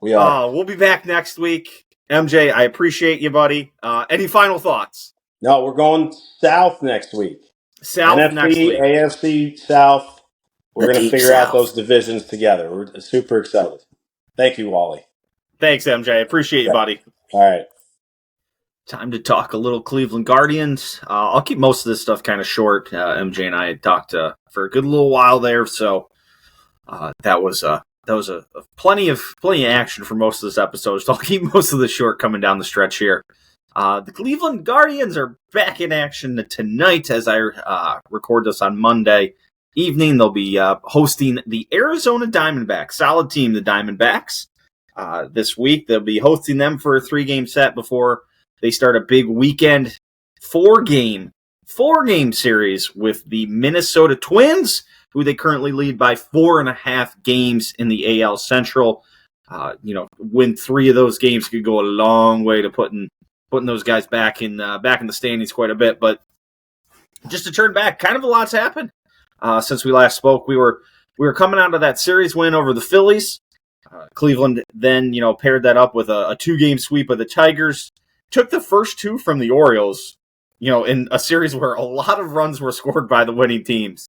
we are. We'll be back next week. MJ, I appreciate you, buddy. Any final thoughts? No, we're going south next week. South next week. AFC South. We're going to figure out those divisions together. We're super excited. Thank you, Wally. Thanks, MJ. I appreciate you, buddy. All right. Time to talk a little Cleveland Guardians. I'll keep most of this stuff kind of short. MJ and I had talked for a good little while there, so that was a plenty of action for most of this episode. So I'll keep most of this short coming down the stretch here. The Cleveland Guardians are back in action tonight as I record this on Monday evening. They'll be hosting the Arizona Diamondbacks. Solid team, the Diamondbacks. This week they'll be hosting them for a 3-game set before they start a big weekend 4-game series with the Minnesota Twins, who they currently lead by 4.5 games in the AL Central. Win 3 of those games could go a long way to putting those guys back in the standings quite a bit. But just to turn back, kind of a lot's happened since we last spoke. We were coming out of that series win over the Phillies. Cleveland then paired that up with a 2-game sweep of the Tigers. Took the first 2 from the Orioles in a series where a lot of runs were scored by the winning teams.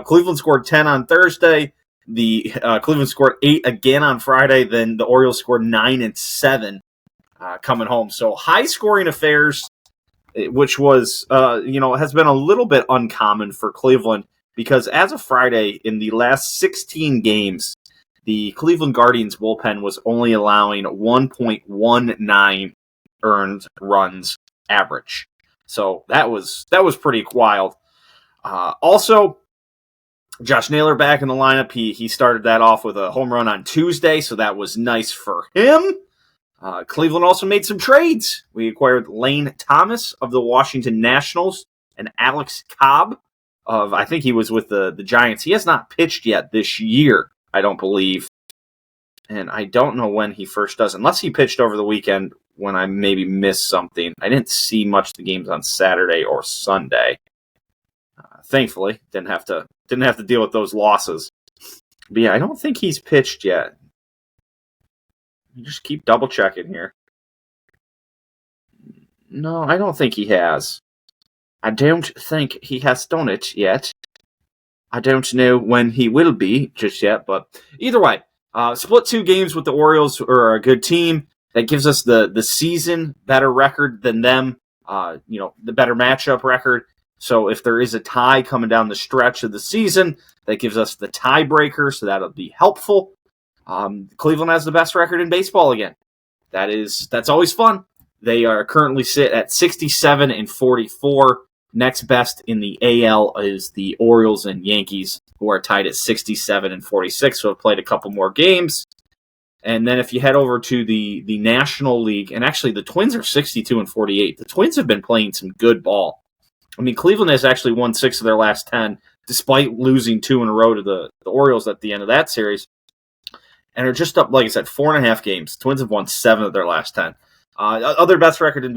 Cleveland scored 10 on Thursday. The Cleveland scored 8 again on Friday. Then the Orioles scored 9 and 7 coming home. So high-scoring affairs, which was, has been a little bit uncommon for Cleveland because as of Friday, in the last 16 games, the Cleveland Guardians bullpen was only allowing 1.19 earned runs average. So that was pretty wild. Also, Josh Naylor back in the lineup. He started that off with a home run on Tuesday, so that was nice for him. Cleveland also made some trades. We acquired Lane Thomas of the Washington Nationals and Alex Cobb of, I think he was with the Giants. He has not pitched yet this year, I don't believe. And I don't know when he first does, unless he pitched over the weekend when I maybe missed something. I didn't see much of the games on Saturday or Sunday. Thankfully, didn't have to deal with those losses. But yeah, I don't think he's pitched yet. You just keep double checking here. No, I don't think he has. I don't think he has done it yet. I don't know when he will be just yet, but either way, split 2 games with the Orioles, who are a good team. That gives us the season better record than them. The better matchup record. So if there is a tie coming down the stretch of the season, that gives us the tiebreaker, so that'll be helpful. Cleveland has the best record in baseball again. That's always fun. They are currently sit at 67 and 44. Next best in the AL is the Orioles and Yankees, who are tied at 67 and 46, so have played a couple more games. And then if you head over to the National League, and actually the Twins are 62 and 48. The Twins have been playing some good ball. I mean, Cleveland has actually won 6 of their last 10, despite losing 2 in a row to the Orioles at the end of that series. And are just up, like I said, 4.5 games. Twins have won 7 of their last 10. Other best records in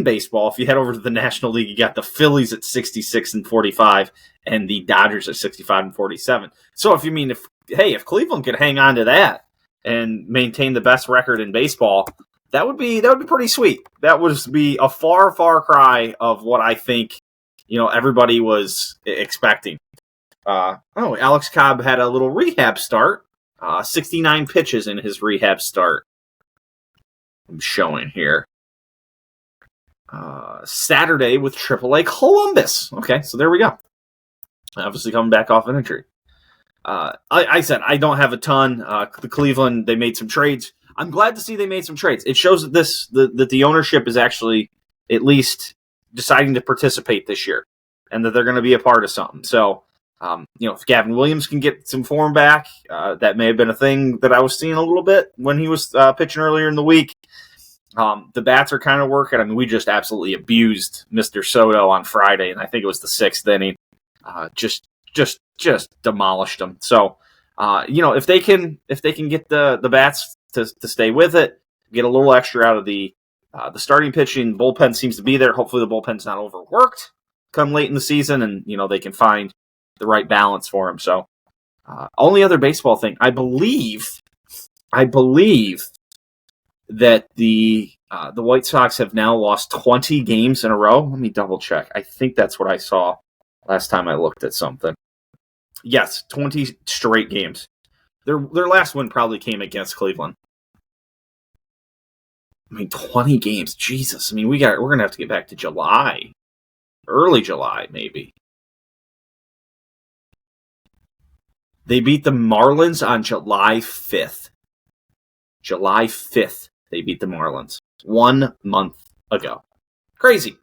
baseball, if you head over to the National League, you got the Phillies at 66 and 45 and the Dodgers at 65 and 47. So if Cleveland could hang on to that and maintain the best record in baseball, that would be pretty sweet. That would be a far, far cry of what I think, everybody was expecting. Alex Cobb had a little rehab start. 69 pitches in his rehab start. I'm showing here. Saturday with AAA Columbus. Okay, so there we go. Obviously coming back off an injury. I said I don't have a ton. The Cleveland, they made some trades. I'm glad to see they made some trades. It shows that the ownership is actually at least deciding to participate this year, and that they're going to be a part of something. So, if Gavin Williams can get some form back, that may have been a thing that I was seeing a little bit when he was pitching earlier in the week. The bats are kind of working. I mean, we just absolutely abused Mr. Soto on Friday, and I think it was the 6th inning. Just demolished them. So, if they can get the bats to stay with it, get a little extra out of the starting pitching, bullpen seems to be there. Hopefully, the bullpen's not overworked come late in the season, and they can find the right balance for him. So, only other baseball thing, I believe that the White Sox have now lost 20 games in a row. Let me double check. I think that's what I saw last time I looked at something. Yes, 20 straight games. Their last win probably came against Cleveland. I mean, 20 games. Jesus. I mean, we're gonna have to get back to July, early July, maybe. They beat the Marlins on July 5th. July 5th, they beat the Marlins 1 month ago. Crazy.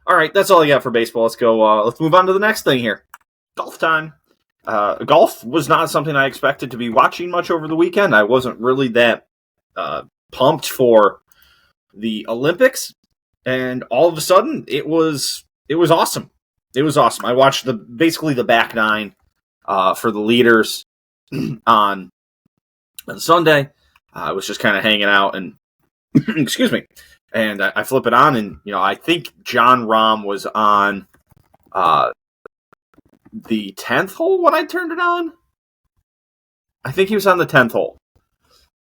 All right, that's all I got for baseball. Let's go. Let's move on to the next thing here. Golf time. Golf was not something I expected to be watching much over the weekend. I wasn't really that pumped for the Olympics, and all of a sudden, it was awesome. It was awesome. I watched basically the back nine for the leaders on Sunday. I was just kind of hanging out and excuse me, and I flip it on, and I think John Rahm was on the 10th hole when I turned it on. I think he was on the 10th hole.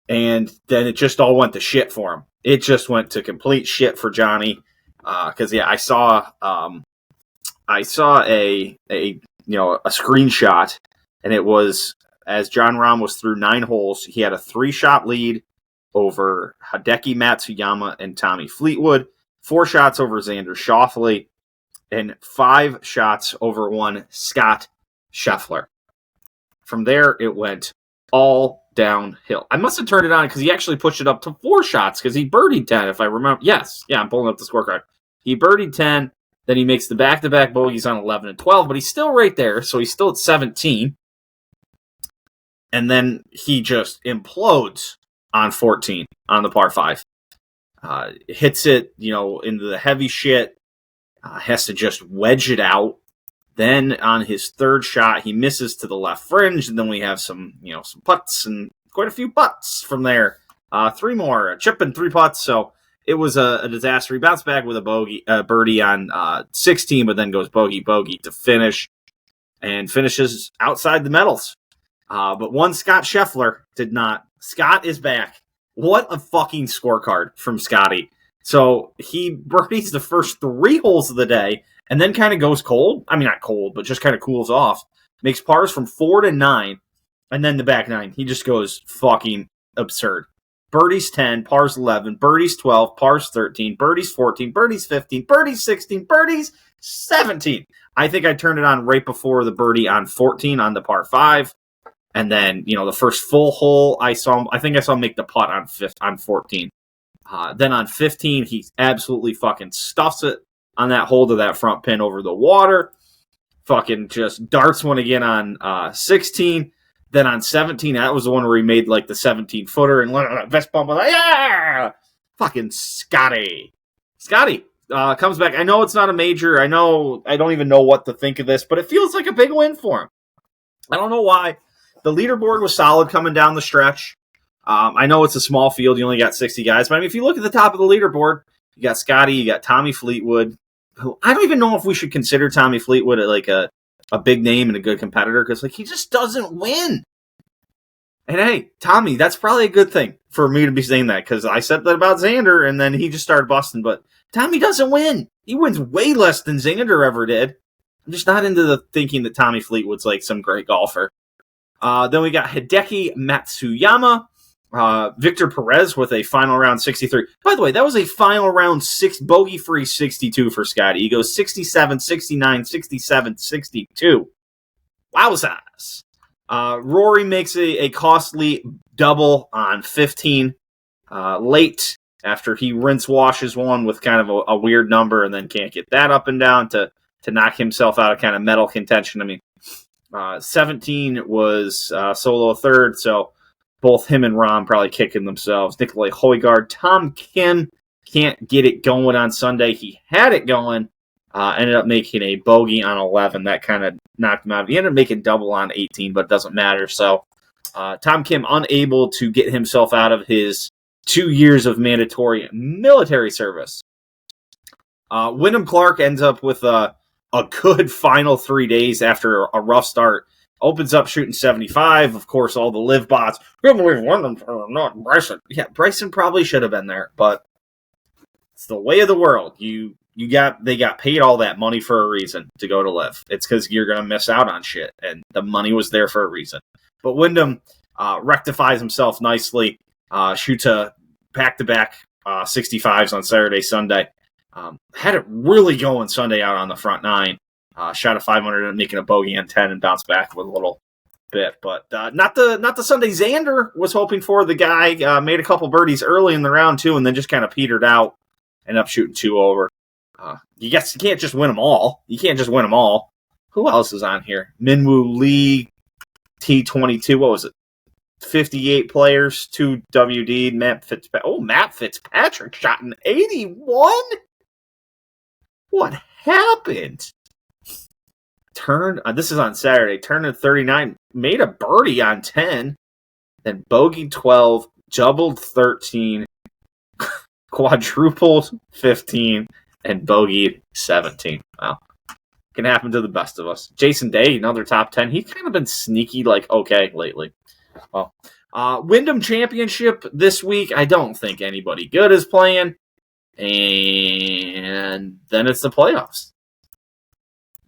And then it just all went to shit for him. it just went to complete shit for Johnny. Because I saw a screenshot, and it was as John Rahm was through 9 holes, he had a 3-shot lead over Hideki Matsuyama and Tommy Fleetwood, 4 shots over Xander Schauffele, and 5 shots over one Scott Scheffler. From there, it went all downhill. I must have turned it on because he actually pushed it up to 4 shots because he birdied 10, if I remember. Yes, I'm pulling up the scorecard. He birdied 10, then he makes the back-to-back bogeys on 11 and 12, but he's still right there, so he's still at 17. And then he just implodes on 14 on the par 5. Hits it, into the heavy shit. Has to just wedge it out. Then on his 3rd shot, he misses to the left fringe, and then we have some putts and quite a few putts from there. 3 more, a chip and 3 putts. So it was a disaster. He bounced back with a birdie on 16, but then goes bogey to finish, and finishes outside the medals. But one Scott Scheffler did not. Scott is back. What a fucking scorecard from Scotty. So he birdies the first 3 holes of the day and then kind of goes cold. I mean, not cold, but just kind of cools off. Makes pars from 4 to 9. And then the back 9, he just goes fucking absurd. Birdies 10, pars 11, birdies 12, pars 13, birdies 14, birdies 15, birdies 16, birdies 17. I think I turned it on right before the birdie on 14 on the par 5. And then, the first full hole, I think I saw him make the putt on 14. Then on 15, he absolutely fucking stuffs it on that hole to that front pin over the water. Fucking just darts one again on 16. Then on 17, that was the one where he made like the 17-footer and let a vest bump. Like, yeah! Fucking Scotty. Scotty comes back. I know it's not a major. I know I don't even know what to think of this, but it feels like a big win for him. I don't know why. The leaderboard was solid coming down the stretch. I know it's a small field. You only got 60 guys. But I mean, if you look at the top of the leaderboard, you got Scotty, you got Tommy Fleetwood, who I don't even know if we should consider Tommy Fleetwood like a big name and a good competitor because he just doesn't win. And hey, Tommy, that's probably a good thing for me to be saying that because I said that about Xander and then he just started busting. But Tommy doesn't win. He wins way less than Xander ever did. I'm just not into the thinking that Tommy Fleetwood's like some great golfer. Then we got Hideki Matsuyama, Victor Perez with a final round 63. By the way, that was a final round 6 bogey-free 62 for Scotty. He goes 67, 69, 67, 62. Wowzers. Rory makes a costly double on 15 late after he rinse washes one with kind of a weird number and then can't get that up and down to knock himself out of kind of medal contention. I mean, 17 was solo 3rd, so both him and Rahm probably kicking themselves. Nikolai Højgaard, Tom Kim can't get it going on Sunday. He had it going, ended up making a bogey on 11. That kind of knocked him out. He ended up making double on 18, but it doesn't matter. So Tom Kim unable to get himself out of his 2 years of mandatory military service. Wyndham Clark ends up with a good final 3 days after a rough start. Opens up shooting 75. Of course, all the live bots. Can't believe Wyndham, not Bryson. Yeah, Bryson probably should have been there, but it's the way of the world. They got paid all that money for a reason to go to live. It's because you're gonna miss out on shit, and the money was there for a reason. But Wyndham rectifies himself nicely. Shoots a back-to-back 65s on Saturday, Sunday. Had it really going Sunday out on the front 9. Shot a 500 and making a bogey on 10 and bounced back with a little bit. But not the Sunday Xander was hoping for. The guy made a couple birdies early in the round, too, and then just kind of petered out. Ended up shooting 2 over. You can't just win them all. You can't just win them all. Who else is on here? Minwoo Lee, T22. What was it? 58 players, 2 WD. Matt Fitzpatrick shot an 81? What happened? This is on Saturday. Turned at 39. Made a birdie on 10. Then bogeyed 12. Doubled 13. Quadrupled 15. And bogeyed 17. Wow. Can happen to the best of us. Jason Day, another top 10. He's kind of been sneaky, okay lately. Well, Wyndham Championship this week. I don't think anybody good is playing. And then it's the playoffs.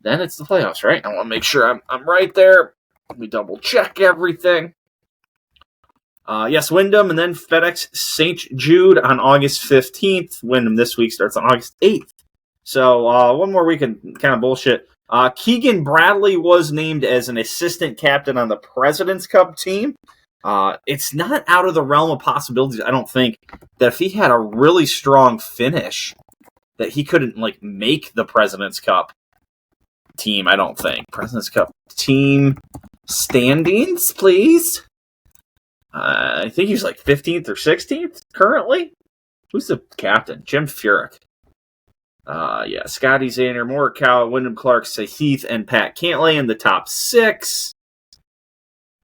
Right? I want to make sure I'm right there. Let me double check everything. Yes, Wyndham, and then FedEx St. Jude on August 15th. Wyndham this week starts on August 8th. So one more week and kind of bullshit. Keegan Bradley was named as an assistant captain on the President's Cup team. It's not out of the realm of possibilities, I don't think, that if he had a really strong finish, that he couldn't make the President's Cup team, I don't think. President's Cup team standings, please. I think he's 15th or 16th currently. Who's the captain? Jim Furyk. Scotty Xander, Morikawa, Wyndham Clark, Sahith, and Pat Cantlay in the top 6.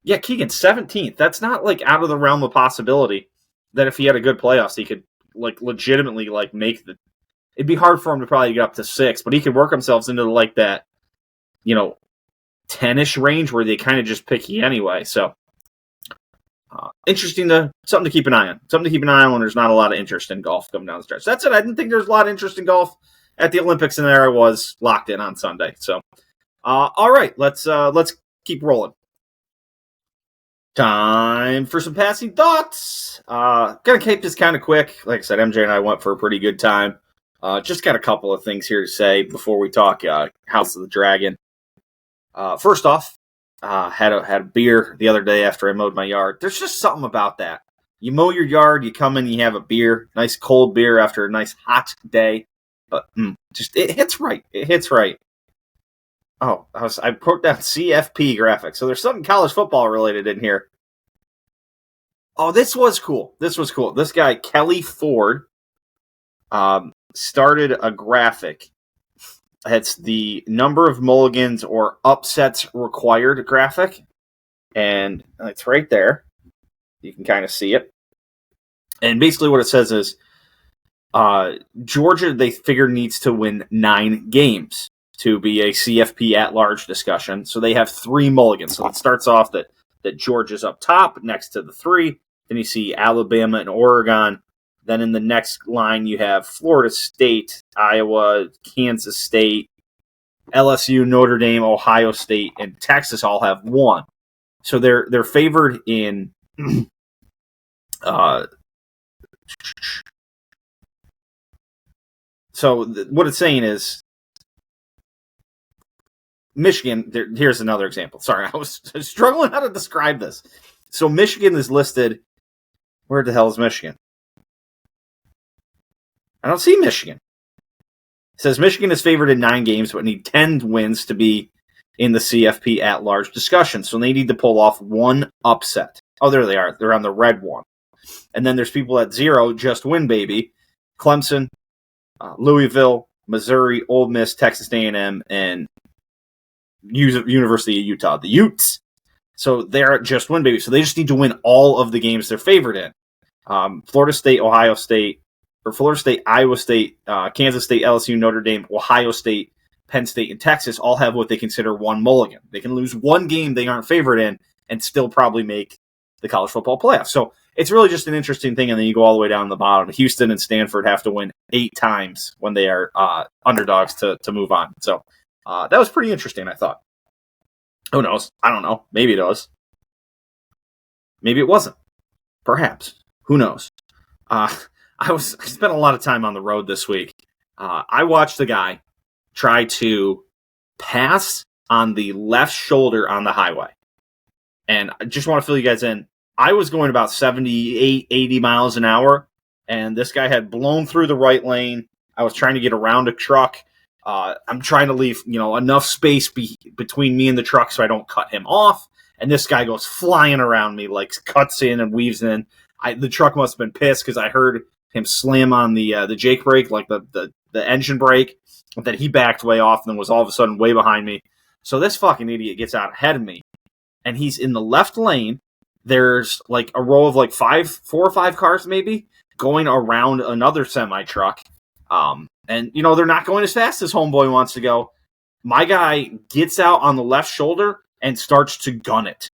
Yeah, Keegan 17th. That's not out of the realm of possibility that if he had a good playoffs, he could legitimately make the. It'd be hard for him to probably get up to 6, but he could work himself into that 10-ish range where they kind of just pick you anyway. So interesting something to keep an eye on. Something to keep an eye on when there's not a lot of interest in golf coming down the stretch. That's it. I didn't think there was a lot of interest in golf at the Olympics, and there I was locked in on Sunday. So, all right, let's keep rolling. Time for some passing thoughts. Gonna keep this kind of quick. Like I said, MJ and I went for a pretty good time. Just got a couple of things here to say before we talk House of the Dragon. First off, had a beer the other day after I mowed my yard. There's just something about that. You mow your yard, you come in, you have a beer, nice cold beer after a nice hot day. But it hits right. It hits right. Oh, I wrote down CFP graphics. So there's something college football related in here. Oh, this was cool. This guy, Kelly Ford, started a graphic. It's the number of mulligans or upsets required graphic. And it's right there. You can kind of see it. And basically what it says is Georgia, they figure, needs to win 9 games to be a CFP at-large discussion. So they have 3 mulligans. So it starts off that Georgia's up top next to the 3. Then you see Alabama and Oregon. Then in the next line, you have Florida State, Iowa, Kansas State, LSU, Notre Dame, Ohio State, and Texas all have 1. So they're favored in so what it's saying is Michigan, here's another example. Sorry, I was struggling how to describe this. So Michigan is listed. Where the hell is Michigan? I don't see Michigan. It says Michigan is favored in 9 games, but need 10 wins to be in the CFP at-large discussion. So they need to pull off 1 upset. Oh, there they are. They're on the red one. And then there's people at 0, just win, baby. Clemson, Louisville, Missouri, Ole Miss, Texas A&M, and University of Utah, the Utes. So they're at just win, baby. So they just need to win all of the games they're favored in. Florida State, Ohio State, or Florida State, Iowa State, Kansas State, LSU, Notre Dame, Ohio State, Penn State, and Texas all have what they consider 1 mulligan. They can lose 1 game they aren't favored in and still probably make the college football playoffs. So it's really just an interesting thing, and then you go all the way down the bottom. Houston and Stanford have to win 8 times when they are underdogs to move on. So that was pretty interesting, I thought. Who knows? I don't know. Maybe it was. Maybe it wasn't. Perhaps. Who knows? I spent a lot of time on the road this week. I watched a guy try to pass on the left shoulder on the highway. And I just want to fill you guys in. I was going about 78, 80 miles an hour, and this guy had blown through the right lane. I was trying to get around a truck. I'm trying to leave, enough space between me and the truck so I don't cut him off. And this guy goes flying around me, cuts in and weaves in. The truck must have been pissed because I heard him slam on the Jake brake, the engine brake. And then he backed way off and then was all of a sudden way behind me. So this fucking idiot gets out ahead of me, and he's in the left lane. There's a row of 4 or 5 cars maybe going around another semi truck. And they're not going as fast as homeboy wants to go. My guy gets out on the left shoulder and starts to gun it.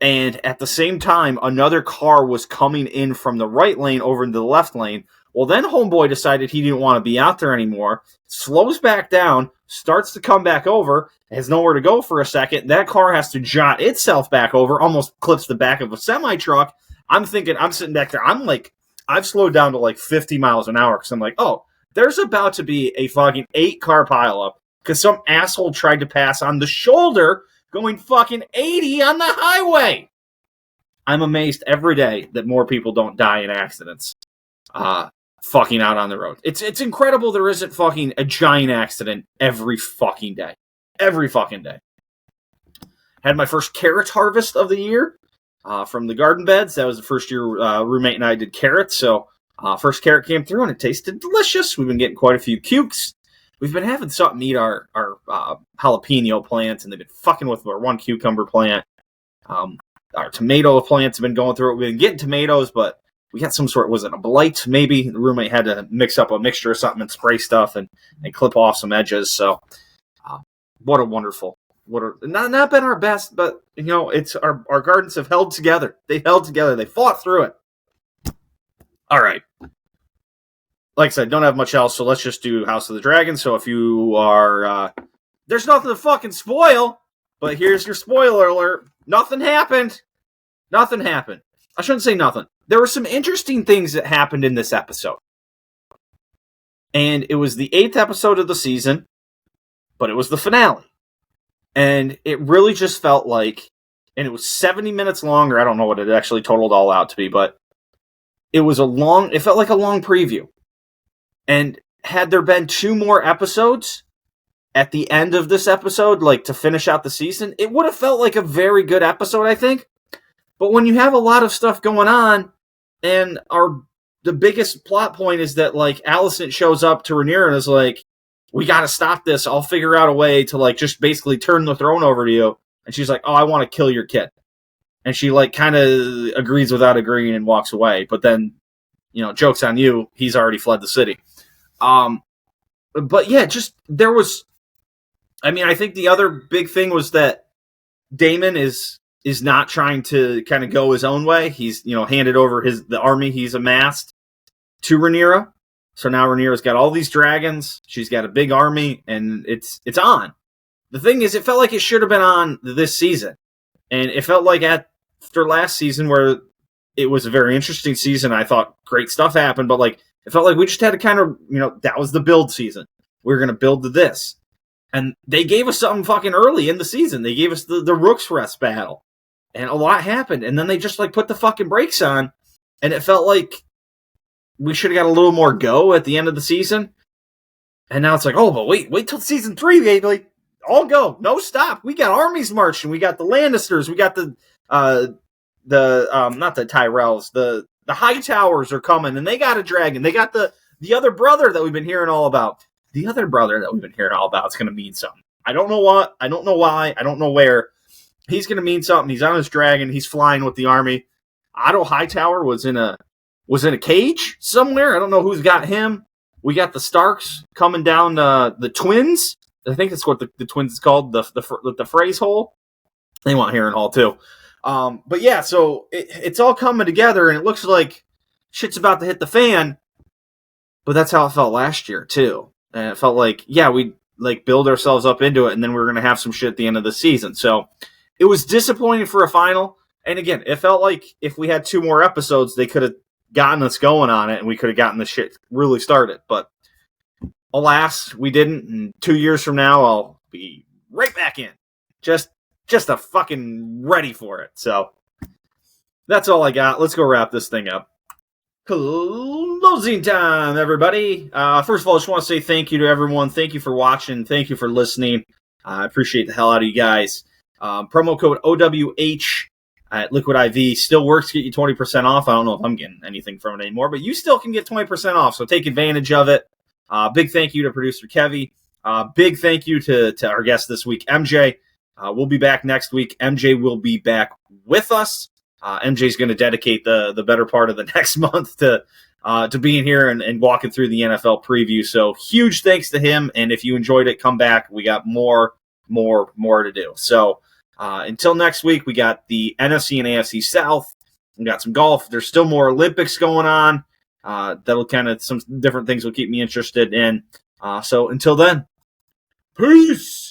And at the same time, another car was coming in from the right lane over into the left lane. Well, then homeboy decided he didn't want to be out there anymore, slows back down, starts to come back over, has nowhere to go for a second. That car has to jot itself back over, almost clips the back of a semi-truck. I'm sitting back there. I'm like, I've slowed down to like 50 miles an hour because I'm like, oh, there's about to be a fucking 8-car pileup because some asshole tried to pass on the shoulder going fucking 80 on the highway. I'm amazed every day that more people don't die in accidents fucking out on the road. It's incredible there isn't fucking a giant accident every fucking day. Every fucking day. Had my first carrot harvest of the year from the garden beds. That was the first year roommate and I did carrots. So first carrot came through and it tasted delicious. We've been getting quite a few cukes. We've been having something eat our jalapeno plants, and they've been fucking with our one cucumber plant. Our tomato plants have been going through it. We've been getting tomatoes, but we got some sort, was it a blight? Maybe the roommate had to mix up a mixture of something and spray stuff and clip off some edges. So what a wonderful, not been our best, but it's our gardens have held together. They held together. They fought through it. All right. Like I said, don't have much else, so let's just do House of the Dragon. So if you are... there's nothing to fucking spoil, but here's your spoiler alert. Nothing happened. Nothing happened. I shouldn't say nothing. There were some interesting things that happened in this episode. And it was the 8th episode of the season, but it was the finale. And it really just felt like... And it was 70 minutes longer. I don't know what it actually totaled all out to be, but it was it felt like a long preview. And had there been 2 more episodes at the end of this episode, like to finish out the season, it would have felt like a very good episode, I think. But when you have a lot of stuff going on, and the biggest plot point is that like Alicent shows up to Rhaenyra and is like, we got to stop this. I'll figure out a way to like just basically turn the throne over to you. And she's like, oh, I want to kill your kid. And she like kind of agrees without agreeing and walks away. But then, joke's on you. He's already fled the city. But yeah, just there was. I mean, I think the other big thing was that Daemon is not trying to kind of go his own way. He's handed over the army he's amassed to Rhaenyra. So now Rhaenyra's got all these dragons. She's got a big army, and it's on. The thing is, it felt like it should have been on this season, and it felt like after last season where it was a very interesting season. I thought great stuff happened, but like. It felt like we just had to kind of, that was the build season. We were going to build to this. And they gave us something fucking early in the season. They gave us the Rook's Rest battle. And a lot happened. And then they just like put the fucking brakes on. And it felt like we should have got a little more go at the end of the season. And now it's like, oh, but wait till season 3, baby. All go. No stop. We got armies marching. We got the Lannisters. We got the not the Tyrells, the High Towers are coming, and they got a dragon. They got the other brother that we've been hearing all about. The other brother that we've been hearing all about is going to mean something. I don't know what. I don't know why. I don't know where. He's going to mean something. He's on his dragon. He's flying with the army. Otto Hightower was in a cage somewhere. I don't know who's got him. We got the Starks coming down the twins. I think that's what the twins is called. The phrase hole. They want Heron Hall too. But yeah, so it's all coming together, and it looks like shit's about to hit the fan. But that's how it felt last year too, and it felt like we like build ourselves up into it, and then we're gonna have some shit at the end of the season. So it was disappointing for a final. And again, it felt like if we had 2 more episodes, they could have gotten us going on it, and we could have gotten the shit really started. But alas, we didn't. And 2 years from now, I'll be right back in. Just a fucking ready for it. So that's all I got. Let's go wrap this thing up. Closing time, everybody. First of all, I just want to say thank you to everyone. Thank you for watching. Thank you for listening. I appreciate the hell out of you guys. Promo code OWH at Liquid IV still works to get you 20% off. I don't know if I'm getting anything from it anymore, but you still can get 20% off, so take advantage of it. Big thank you to producer Kevy. Big thank you to our guest this week, MJ. We'll be back next week. MJ will be back with us. MJ's going to dedicate the better part of the next month to being here and walking through the NFL preview. So huge thanks to him. And if you enjoyed it, come back. We got more to do. So Until next week, we got the NFC and AFC South. We got some golf. There's still more Olympics going on. That'll kind of some different things will keep me interested in. So until then, peace.